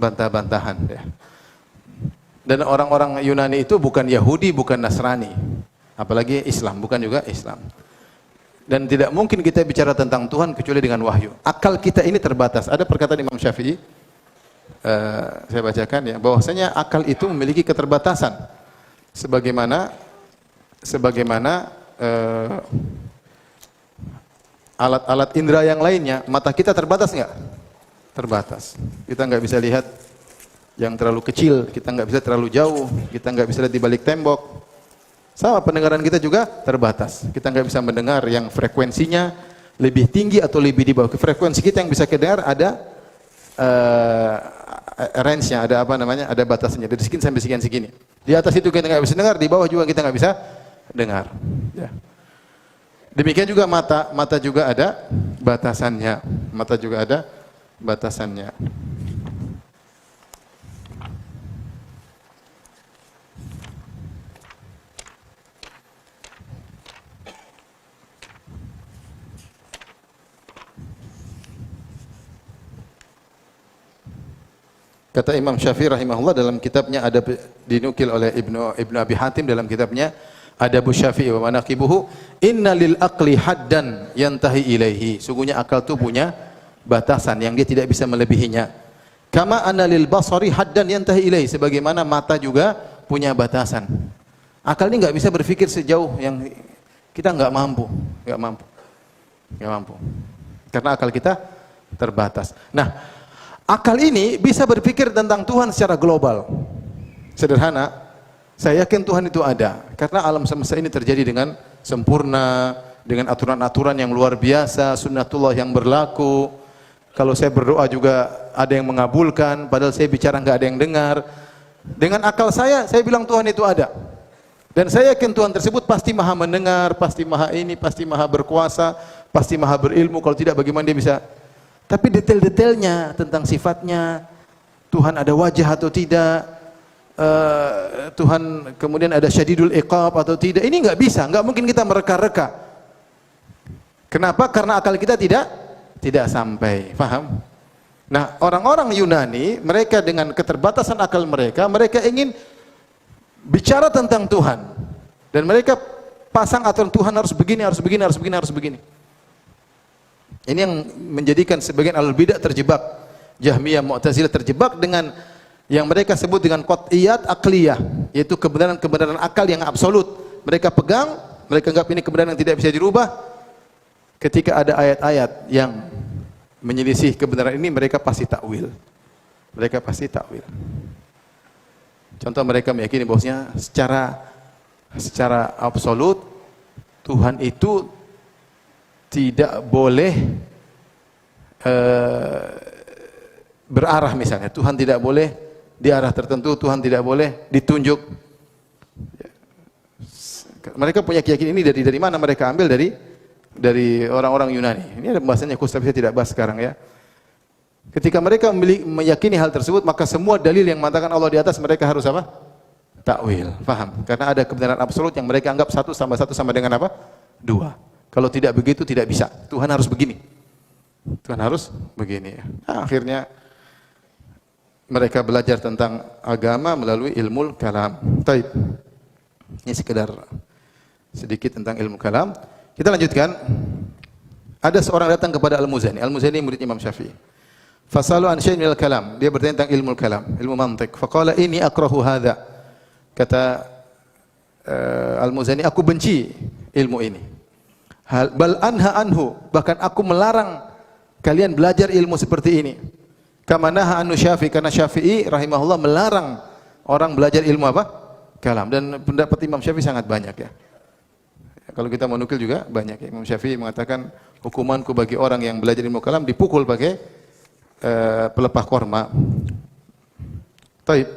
bantah-bantahan. Ya. Dan orang-orang Yunani itu bukan Yahudi, bukan Nasrani, apalagi Islam, bukan juga Islam. Dan tidak mungkin kita bicara tentang Tuhan kecuali dengan wahyu. Akal kita ini terbatas. Ada perkataan Imam Syafi'i, saya bacakan ya, bahwasanya akal itu memiliki keterbatasan. Sebagaimana alat-alat indera yang lainnya, mata kita terbatas nggak? Terbatas. Kita nggak bisa lihat yang terlalu kecil, kita nggak bisa terlalu jauh, kita nggak bisa lihat di balik tembok. Sama, pendengaran kita juga terbatas. Kita nggak bisa mendengar yang frekuensinya lebih tinggi atau lebih di bawah. Frekuensi kita yang bisa kita dengar ada range-nya, ada apa namanya, ada batasnya, dari sekian sampai sekian segini. Di atas itu kita nggak bisa dengar, di bawah juga kita nggak bisa dengar. Ya. Demikian juga mata juga ada batasannya, mata juga ada batasannya. Kata Imam Syafi'i rahimahullah dalam kitabnya, ada dinukil oleh Ibnu Abi Hatim dalam kitabnya Adabus Syafi'i wa Manaqibuhu, inna lil aqli haddan yantahi ilaihi. Sungguhnya akal itu punya batasan yang dia tidak bisa melebihinya. Kama anna lil basari haddan yantahi ilaihi, sebagaimana mata juga punya batasan. Akal ini enggak bisa berpikir sejauh yang kita enggak mampu. Karena akal kita terbatas. Nah, akal ini bisa berpikir tentang Tuhan secara global. Sederhana, saya yakin Tuhan itu ada. Karena alam semesta ini terjadi dengan sempurna, dengan aturan-aturan yang luar biasa, sunnatullah yang berlaku. Kalau saya berdoa juga ada yang mengabulkan, padahal saya bicara nggak ada yang dengar. Dengan akal saya bilang Tuhan itu ada. Dan saya yakin Tuhan tersebut pasti maha mendengar, pasti maha ini, pasti maha berkuasa, pasti maha berilmu. Kalau tidak, bagaimana dia bisa? Tapi detail-detailnya tentang sifatnya, Tuhan ada wajah atau tidak, Tuhan kemudian ada syadidul iqab atau tidak, ini nggak bisa, nggak mungkin kita mereka-reka. Kenapa? Karena akal kita tidak sampai, paham? Nah, orang-orang Yunani, mereka dengan keterbatasan akal mereka ingin bicara tentang Tuhan, dan mereka pasang aturan Tuhan harus begini, harus begini, harus begini, harus begini. Ini yang menjadikan sebagian ahlul bidah terjebak. Jahmiyah, Mu'tazilah terjebak dengan yang mereka sebut dengan qat'iyat akliyah, yaitu kebenaran-kebenaran akal yang absolut. Mereka pegang, mereka anggap ini kebenaran yang tidak bisa dirubah. Ketika ada ayat-ayat yang menyelisih kebenaran ini, mereka pasti takwil. Mereka pasti takwil. Contoh, mereka meyakini bahwasanya secara absolut Tuhan itu tidak boleh berarah misalnya. Tuhan tidak boleh di arah tertentu, Tuhan tidak boleh ditunjuk. Mereka punya keyakinan ini dari mana mereka ambil? Dari orang-orang Yunani. Ini ada pembahasannya khusus, tapi saya tidak bahas sekarang ya. Ketika mereka meyakini hal tersebut, maka semua dalil yang mengatakan Allah di atas, mereka harus apa? Takwil, paham? Karena ada kebenaran absolut yang mereka anggap 1 tambah 1 sama dengan apa? 2. Kalau tidak begitu tidak bisa. Tuhan harus begini. Tuhan harus begini. Nah, akhirnya mereka belajar tentang agama melalui ilmu kalam. Taib. Ini sekedar sedikit tentang ilmu kalam. Kita lanjutkan. Ada seorang datang kepada Al-Muzani. Al-Muzani murid Imam Syafi'i. Fasalu an syai'in minal kalam. Dia bertanya tentang ilmu kalam, ilmu mantik. Faqala ini akrahu hadza. Kata Al-Muzani, aku benci ilmu ini. Bal anha anhu, bahkan aku melarang kalian belajar ilmu seperti ini. Kama naha anu Syafi'i, karena Syafi'i rahimahullah melarang orang belajar ilmu apa? Kalam. Dan pendapat Imam Syafi'i sangat banyak ya. Kalau kita mau nukil juga banyak ya. Imam Syafi'i mengatakan hukumanku bagi orang yang belajar ilmu kalam dipukul pakai pelepah korma. Baik.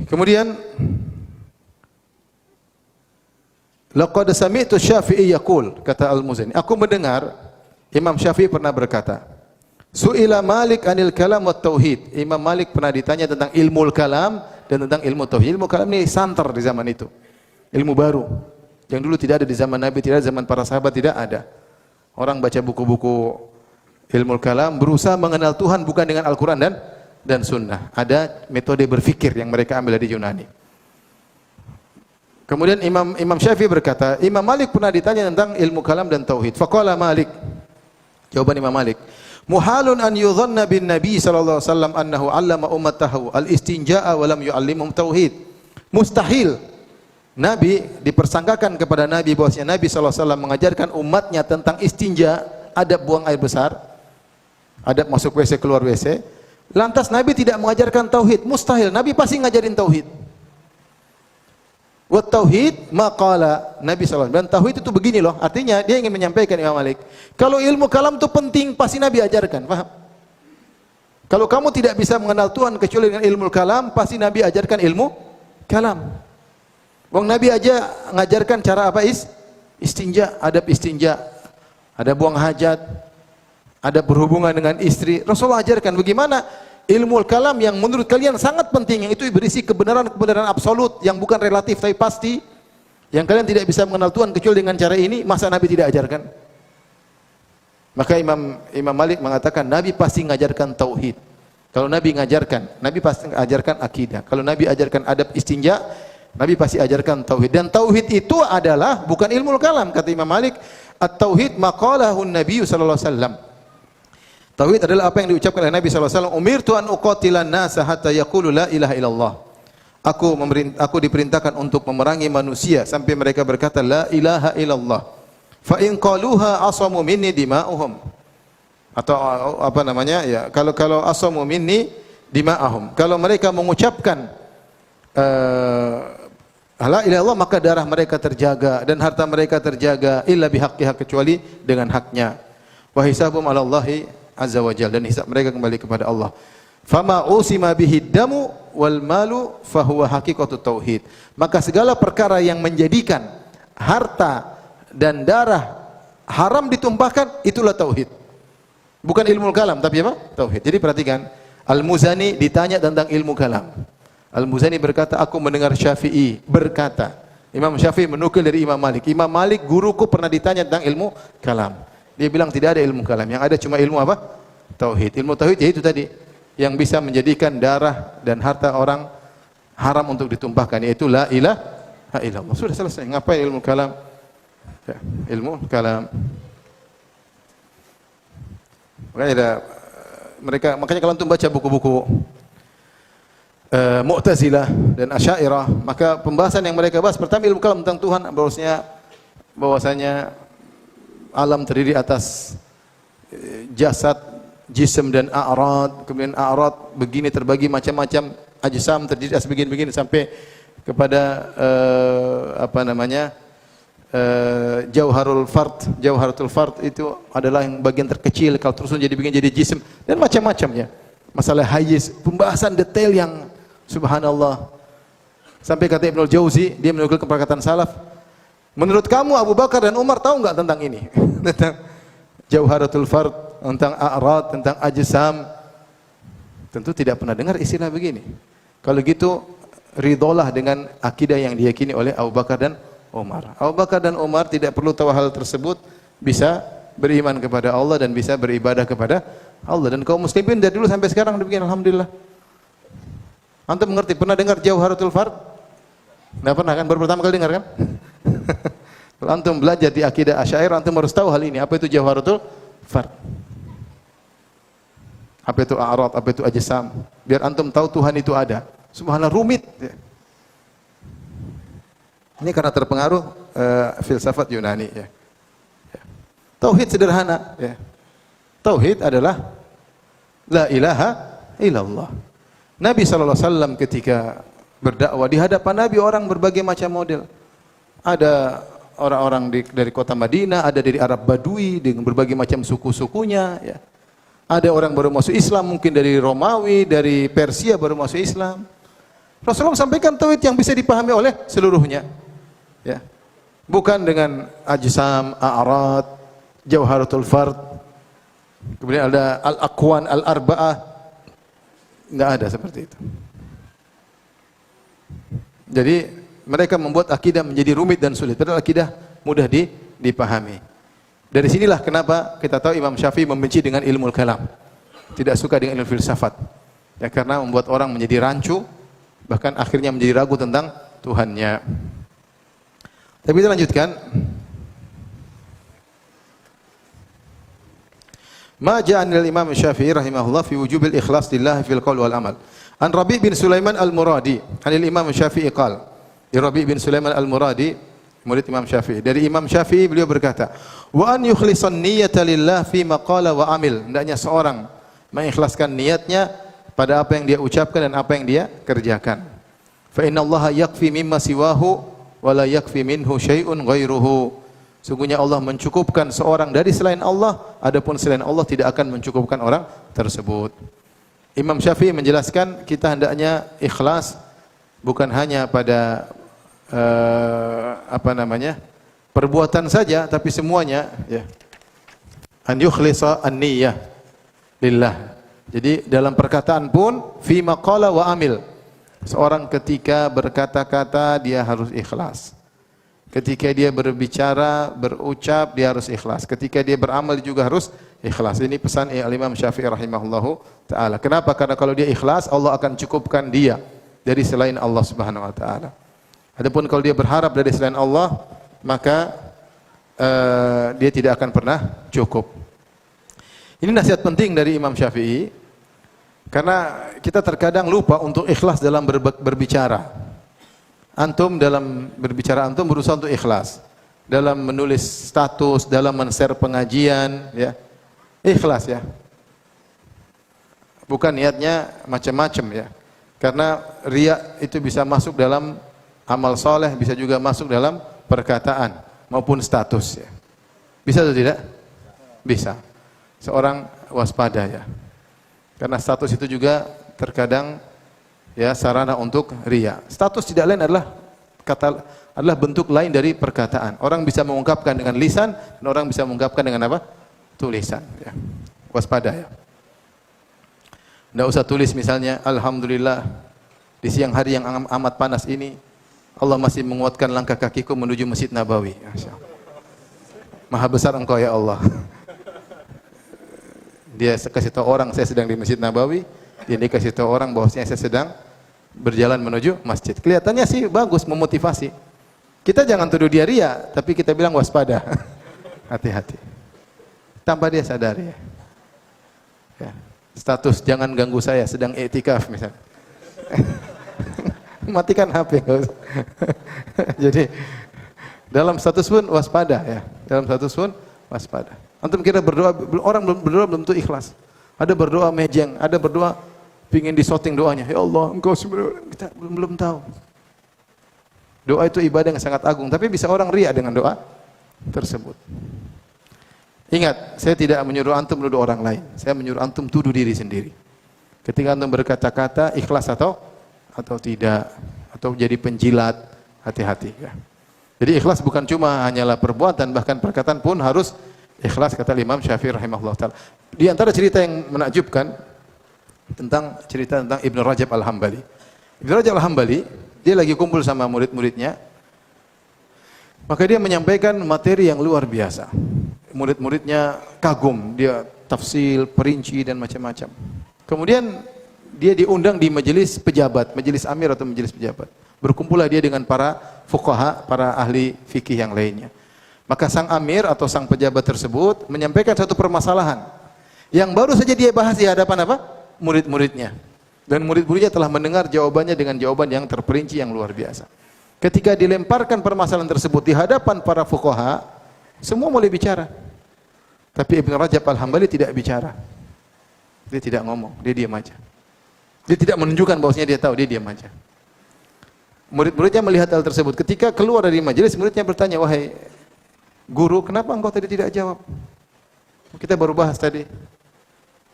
Kemudian laqad sami'tu Syafi'i yaqul, kata Al-Muzani, aku mendengar Imam Syafi'i pernah berkata, su'ila Malik anil kalam wa tauhid. Imam Malik pernah ditanya tentang ilmu kalam dan tentang ilmu tauhid. Ilmu kalam ini santer di zaman itu. Ilmu baru yang dulu tidak ada di zaman Nabi, tidak ada zaman para sahabat, tidak ada. Orang baca buku-buku ilmu kalam berusaha mengenal Tuhan bukan dengan Al-Qur'an dan sunnah. Ada metode berfikir yang mereka ambil dari Yunani. Kemudian Imam Syafi'i berkata, Imam Malik pernah ditanya tentang ilmu kalam dan tauhid. Faqala Malik, jawaban Imam Malik, muhalun an yudhanna bin Nabi sallallahu alaihi wasallam annahu 'allama ummatahu al-istinja'a wa lam yu'allimhum tauhid. Mustahil Nabi dipersangkakan kepada Nabi bahwasanya Nabi sallallahu alaihi wasallam mengajarkan umatnya tentang istinja, adab buang air besar, adab masuk WC keluar WC. Lantas Nabi tidak mengajarkan tauhid. Mustahil, Nabi pasti ngajarin tauhid. Wa tauhid maqala Nabi sallallahu alaihi wasallam. Dan tauhid itu begini loh, artinya dia ingin menyampaikan Imam Malik, kalau ilmu kalam itu penting pasti Nabi ajarkan, paham? Kalau kamu tidak bisa mengenal Tuhan kecuali dengan ilmu kalam, pasti Nabi ajarkan ilmu kalam. Wong Nabi aja ngajarkan cara apa? Istinja, adab istinja, ada buang hajat, ada berhubungan dengan istri. Rasulullah ajarkan bagaimana ilmu kalam yang menurut kalian sangat penting, yang itu berisi kebenaran-kebenaran absolut yang bukan relatif tapi pasti, yang kalian tidak bisa mengenal Tuhan kecuali dengan cara ini. Masa Nabi tidak ajarkan? Maka Imam Malik mengatakan Nabi pasti mengajarkan tauhid. Kalau Nabi mengajarkan, Nabi pasti mengajarkan akidah. Kalau Nabi ajarkan adab istinja, Nabi pasti ajarkan tauhid. Dan tauhid itu adalah bukan ilmu kalam, kata Imam Malik. At-tauhid maqalahu Nabi sallallahu alaihi wasallam. Tauhid adalah apa yang diucapkan oleh Nabi sallallahu alaihi wasallam. Umirtu an uqatilan nasa hatta yaqulu la ilaha illallah. Aku diperintahkan untuk memerangi manusia sampai mereka berkata la ilaha illallah. Fa in qaluha asamu minni dima'uhum. Atau apa namanya? Ya, kalau asamu minni dima'ahum. Kalau mereka mengucapkan la ilaha illallah, maka darah mereka terjaga dan harta mereka terjaga, illa bihaqqiha, kecuali dengan haknya. Wa hisabum 'ala Allahi azza wa jalla, dan hisab mereka kembali kepada Allah. Fama usima bihi damu wal malu fahuwa haqiqatut tauhid. Maka segala perkara yang menjadikan harta dan darah haram ditumpahkan, itulah tauhid. Bukan ilmu kalam tapi apa? Tauhid. Jadi perhatikan, Al-Muzani ditanya tentang ilmu kalam. Al-Muzani berkata, aku mendengar Syafi'i berkata. Imam Syafi'i menukil dari Imam Malik. Imam Malik, guruku, pernah ditanya tentang ilmu kalam. Dia bilang tidak ada ilmu kalam, yang ada cuma ilmu apa? Tauhid. Ilmu tauhid yaitu tadi, yang bisa menjadikan darah dan harta orang haram untuk ditumpahkan, yaitu la ilaha illallah. Sudah selesai. Ngapain ilmu kalam? Ya, ilmu kalam. Makanya kalau antum baca buku-buku Mu'tazilah dan Asy'ariyah, maka pembahasan yang mereka bahas pertama ilmu kalam tentang Tuhan, bahwasanya alam terdiri atas jasad, jism dan a'rad. Kemudian a'rad begini terbagi macam-macam, ajsam terdiri atas begini-begini sampai kepada jauharatul fard itu adalah yang bagian terkecil, kalau terus jadi begini jadi jism dan macam-macamnya. Masalah hayis, pembahasan detail yang subhanallah. Sampai kata Ibnul Jauzi, dia menukil perkataan salaf, menurut kamu Abu Bakar dan Umar tahu enggak tentang ini? Tentang jauharatul fard, tentang a'rad, tentang ajsam. Tentu tidak pernah dengar istilah begini. Kalau gitu, ridholah dengan akidah yang diyakini oleh Abu Bakar dan Umar. Abu Bakar dan Umar tidak perlu tahu hal tersebut, bisa beriman kepada Allah dan bisa beribadah kepada Allah. Dan kaum muslimin dari dulu sampai sekarang demikian, alhamdulillah. Antum mengerti? Pernah dengar jauharatul fard? Enggak pernah kan? Baru pertama kali dengar kan? Kalau antum belajar di akidah Asy'ariyah, antum harus tahu hal ini. Apa itu jauharatul fard? Apa itu a'rad? Apa itu ajsam? Biar antum tahu Tuhan itu ada. Subhanallah, rumit. Ini karena terpengaruh filsafat Yunani. Ya. Tauhid sederhana. Ya. Tauhid adalah la ilaha illallah. Nabi SAW ketika berdakwah, di hadapan Nabi orang berbagai macam model. Ada orang-orang dari kota Madinah, ada dari Arab Badui dengan berbagai macam suku-sukunya, ya. Ada orang baru masuk Islam, mungkin dari Romawi, dari Persia baru masuk Islam. Rasulullah sampaikan tauhid yang bisa dipahami oleh seluruhnya, ya. Bukan dengan ajsam, a'rad, jauharatul fard. Kemudian ada al-aqwan, al-arba'ah. Enggak ada seperti itu. Jadi mereka membuat akidah menjadi rumit dan sulit. Padahal akidah mudah dipahami. Dari sinilah kenapa kita tahu Imam Syafi'i membenci dengan ilmu kalam. Tidak suka dengan ilmu filsafat. Ya, karena membuat orang menjadi rancu, bahkan akhirnya menjadi ragu tentang Tuhannya. Tapi kita lanjutkan. Ma ja'a anil Imam Syafi'i rahimahullah fi wujubil ikhlas lillah fil qaul wal amal. An Rabi' bin Sulaiman al-Muradi, anil Imam Syafi'i qala. Rabi' bin Sulaiman al-Muradi, murid Imam Syafi'i. Dari Imam Syafi'i beliau berkata, "Wa an yukhlisan niyyata lillah fi ma qala wa amil." Hendaknya seorang mengikhlaskan niatnya pada apa yang dia ucapkan dan apa yang dia kerjakan. Fa innallaha yakfi mimma siwahu wa la yakfi minhu syai'un ghairuhu. Sungguhnya Allah mencukupkan seorang dari selain Allah, adapun selain Allah tidak akan mencukupkan orang tersebut. Imam Syafi'i menjelaskan kita hendaknya ikhlas bukan hanya pada perbuatan saja, tapi semuanya, ya. An yukhlisa an-niyyah lillah. Jadi dalam perkataan pun fi ma qala wa amil. Seorang ketika berkata-kata dia harus ikhlas. Ketika dia berbicara, berucap, dia harus ikhlas. Ketika dia beramal juga harus ikhlas. Ini pesan Imam Syafi'i rahimahullahu taala. Kenapa? Karena kalau dia ikhlas, Allah akan cukupkan dia dari selain Allah Subhanahu wa taala. Adapun kalau dia berharap dari selain Allah, maka dia tidak akan pernah cukup. Ini nasihat penting dari Imam Syafi'i. Karena kita terkadang lupa untuk ikhlas dalam berbicara. Antum dalam berbicara antum berusaha untuk ikhlas. Dalam menulis status, dalam men-share pengajian, ya. Ikhlas, ya. Bukan niatnya macam-macam, ya. Karena riya itu bisa masuk dalam amal soleh, bisa juga masuk dalam perkataan maupun status, ya. Bisa atau tidak? Bisa. Seorang waspada, ya. Karena status itu juga terkadang, ya, sarana untuk riya. Status tidak lain adalah bentuk lain dari perkataan. Orang bisa mengungkapkan dengan lisan dan orang bisa mengungkapkan dengan apa? Tulisan, ya. Waspada, ya. Tidak usah tulis misalnya, alhamdulillah di siang hari yang amat panas ini Allah masih menguatkan langkah kakiku menuju Masjid Nabawi. Maha besar Engkau ya Allah. Dia kasih tahu orang saya sedang di Masjid Nabawi, dia kasih tahu orang bahwasanya saya sedang berjalan menuju masjid. Kelihatannya sih bagus, memotivasi. Kita jangan tuduh dia riya, tapi kita bilang waspada. Hati-hati. Tanpa dia sadar, ya. Ya. Status jangan ganggu saya sedang i'tikaf misalnya. Matikan HP. Jadi dalam status pun waspada, ya. Dalam status pun waspada. Antum kira berdoa, orang berdoa belum tentu ikhlas. Ada berdoa mejeng, ada berdoa pingin disorting doanya. Ya Allah, Engkau sebenarnya kita belum tahu. Doa itu ibadah yang sangat agung, tapi bisa orang riya dengan doa tersebut. Ingat, saya tidak menyuruh antum menuduh orang lain. Saya menyuruh antum tuduh diri sendiri. Ketika antum berkata-kata, ikhlas atau tidak, atau jadi penjilat, hati-hati, ya. Jadi ikhlas bukan cuma hanyalah perbuatan, bahkan perkataan pun harus ikhlas, kata Imam Syafi'i rahimahullah ta'ala. Di antara cerita yang menakjubkan cerita tentang Ibnu Rajab Al-Hambali. Ibnu Rajab Al-Hambali, dia lagi kumpul sama murid-muridnya. Maka dia menyampaikan materi yang luar biasa. Murid-muridnya kagum, dia tafsil, perinci dan macam-macam. Kemudian dia diundang di majelis pejabat, majelis amir atau majelis pejabat. Berkumpullah dia dengan para fuqaha, para ahli fikih yang lainnya. Maka sang amir atau sang pejabat tersebut menyampaikan satu permasalahan yang baru saja dia bahas di hadapan apa? Murid-muridnya. Dan murid-muridnya telah mendengar jawabannya dengan jawaban yang terperinci yang luar biasa. Ketika dilemparkan permasalahan tersebut di hadapan para fuqaha, semua mulai bicara. Tapi Ibn Rajab Al-Hambali tidak bicara. Dia tidak ngomong, dia diam aja. Dia tidak menunjukkan bahwasanya dia tahu, dia diam aja. Murid-muridnya melihat hal tersebut. Ketika keluar dari majelis, muridnya bertanya, "Wahai guru, kenapa engkau tadi tidak jawab? Kita baru bahas tadi."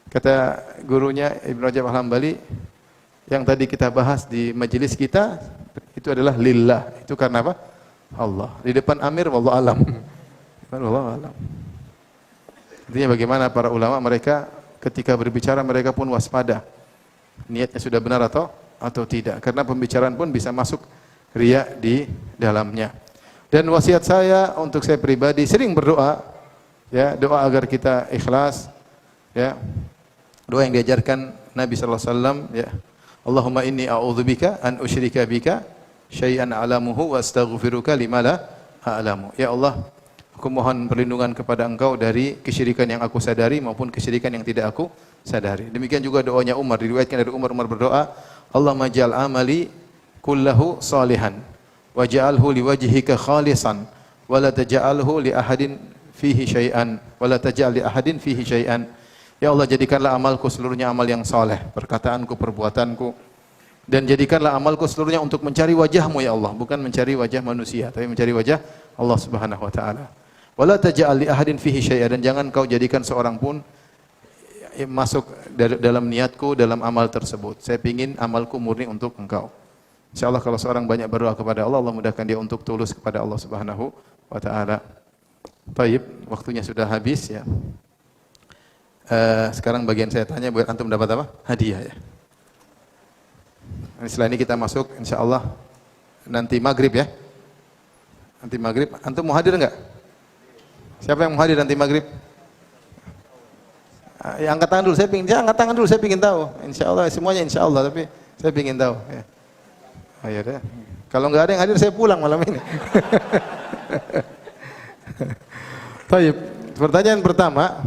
Kata gurunya Ibn Rajab Al-Hambali, yang tadi kita bahas di majelis kita itu adalah lillah. Itu karena apa? Allah. Di depan Amir, wallahu alam. Wallahu alam. Intinya bagaimana para ulama mereka ketika berbicara mereka pun waspada. Niatnya sudah benar atau tidak. Karena pembicaraan pun bisa masuk riya di dalamnya. Dan wasiat saya untuk saya pribadi sering berdoa, ya, doa agar kita ikhlas, ya. Doa yang diajarkan Nabi sallallahu alaihi wasallam, ya. Allahumma inni a'udzubika an usyrika bika syai'an a'lamuhu wa astaghfiruka lima la a'lamu. Ya Allah, aku mohon perlindungan kepada Engkau dari kesyirikan yang aku sadari maupun kesyirikan yang tidak aku sadari. Demikian juga doanya Umar, diriwayatkan dari Umar berdoa, Allahumma ja'al amali kullahu salihan waj'alhu liwajhika khalisan wa la taj'alhu li ahadin fihi syai'an wa la taj'al li ahadin fihi syai'an. Ya Allah, jadikanlah amalku seluruhnya amal yang saleh, perkataanku, perbuatanku, dan jadikanlah amalku seluruhnya untuk mencari wajah-Mu ya Allah, bukan mencari wajah manusia, tapi mencari wajah Allah Subhanahu wa taala. Wala taj'al li ahadin fihi syai'an, dan jangan kau jadikan seorang pun masuk dalam niatku dalam amal tersebut. Saya ingin amalku murni untuk Engkau. Insyaallah kalau seorang banyak berdoa kepada Allah, Allah mudahkan dia untuk tulus kepada Allah Subhanahu wa taala. Baik, waktunya sudah habis ya. Sekarang bagian saya tanya buat antum dapat apa? Hadiah ya. Setelah ini kita masuk insyaallah nanti maghrib ya. Nanti maghrib, antum mau hadir enggak? Siapa yang mau hadir nanti maghrib? Ya, angkat tangan dulu, angkat tangan dulu, saya ingin tahu. Insyaallah semuanya insyaallah, tapi saya ingin tahu ya. Oh, ya deh. Kalau enggak ada yang hadir saya pulang malam ini. Baik, pertanyaan pertama,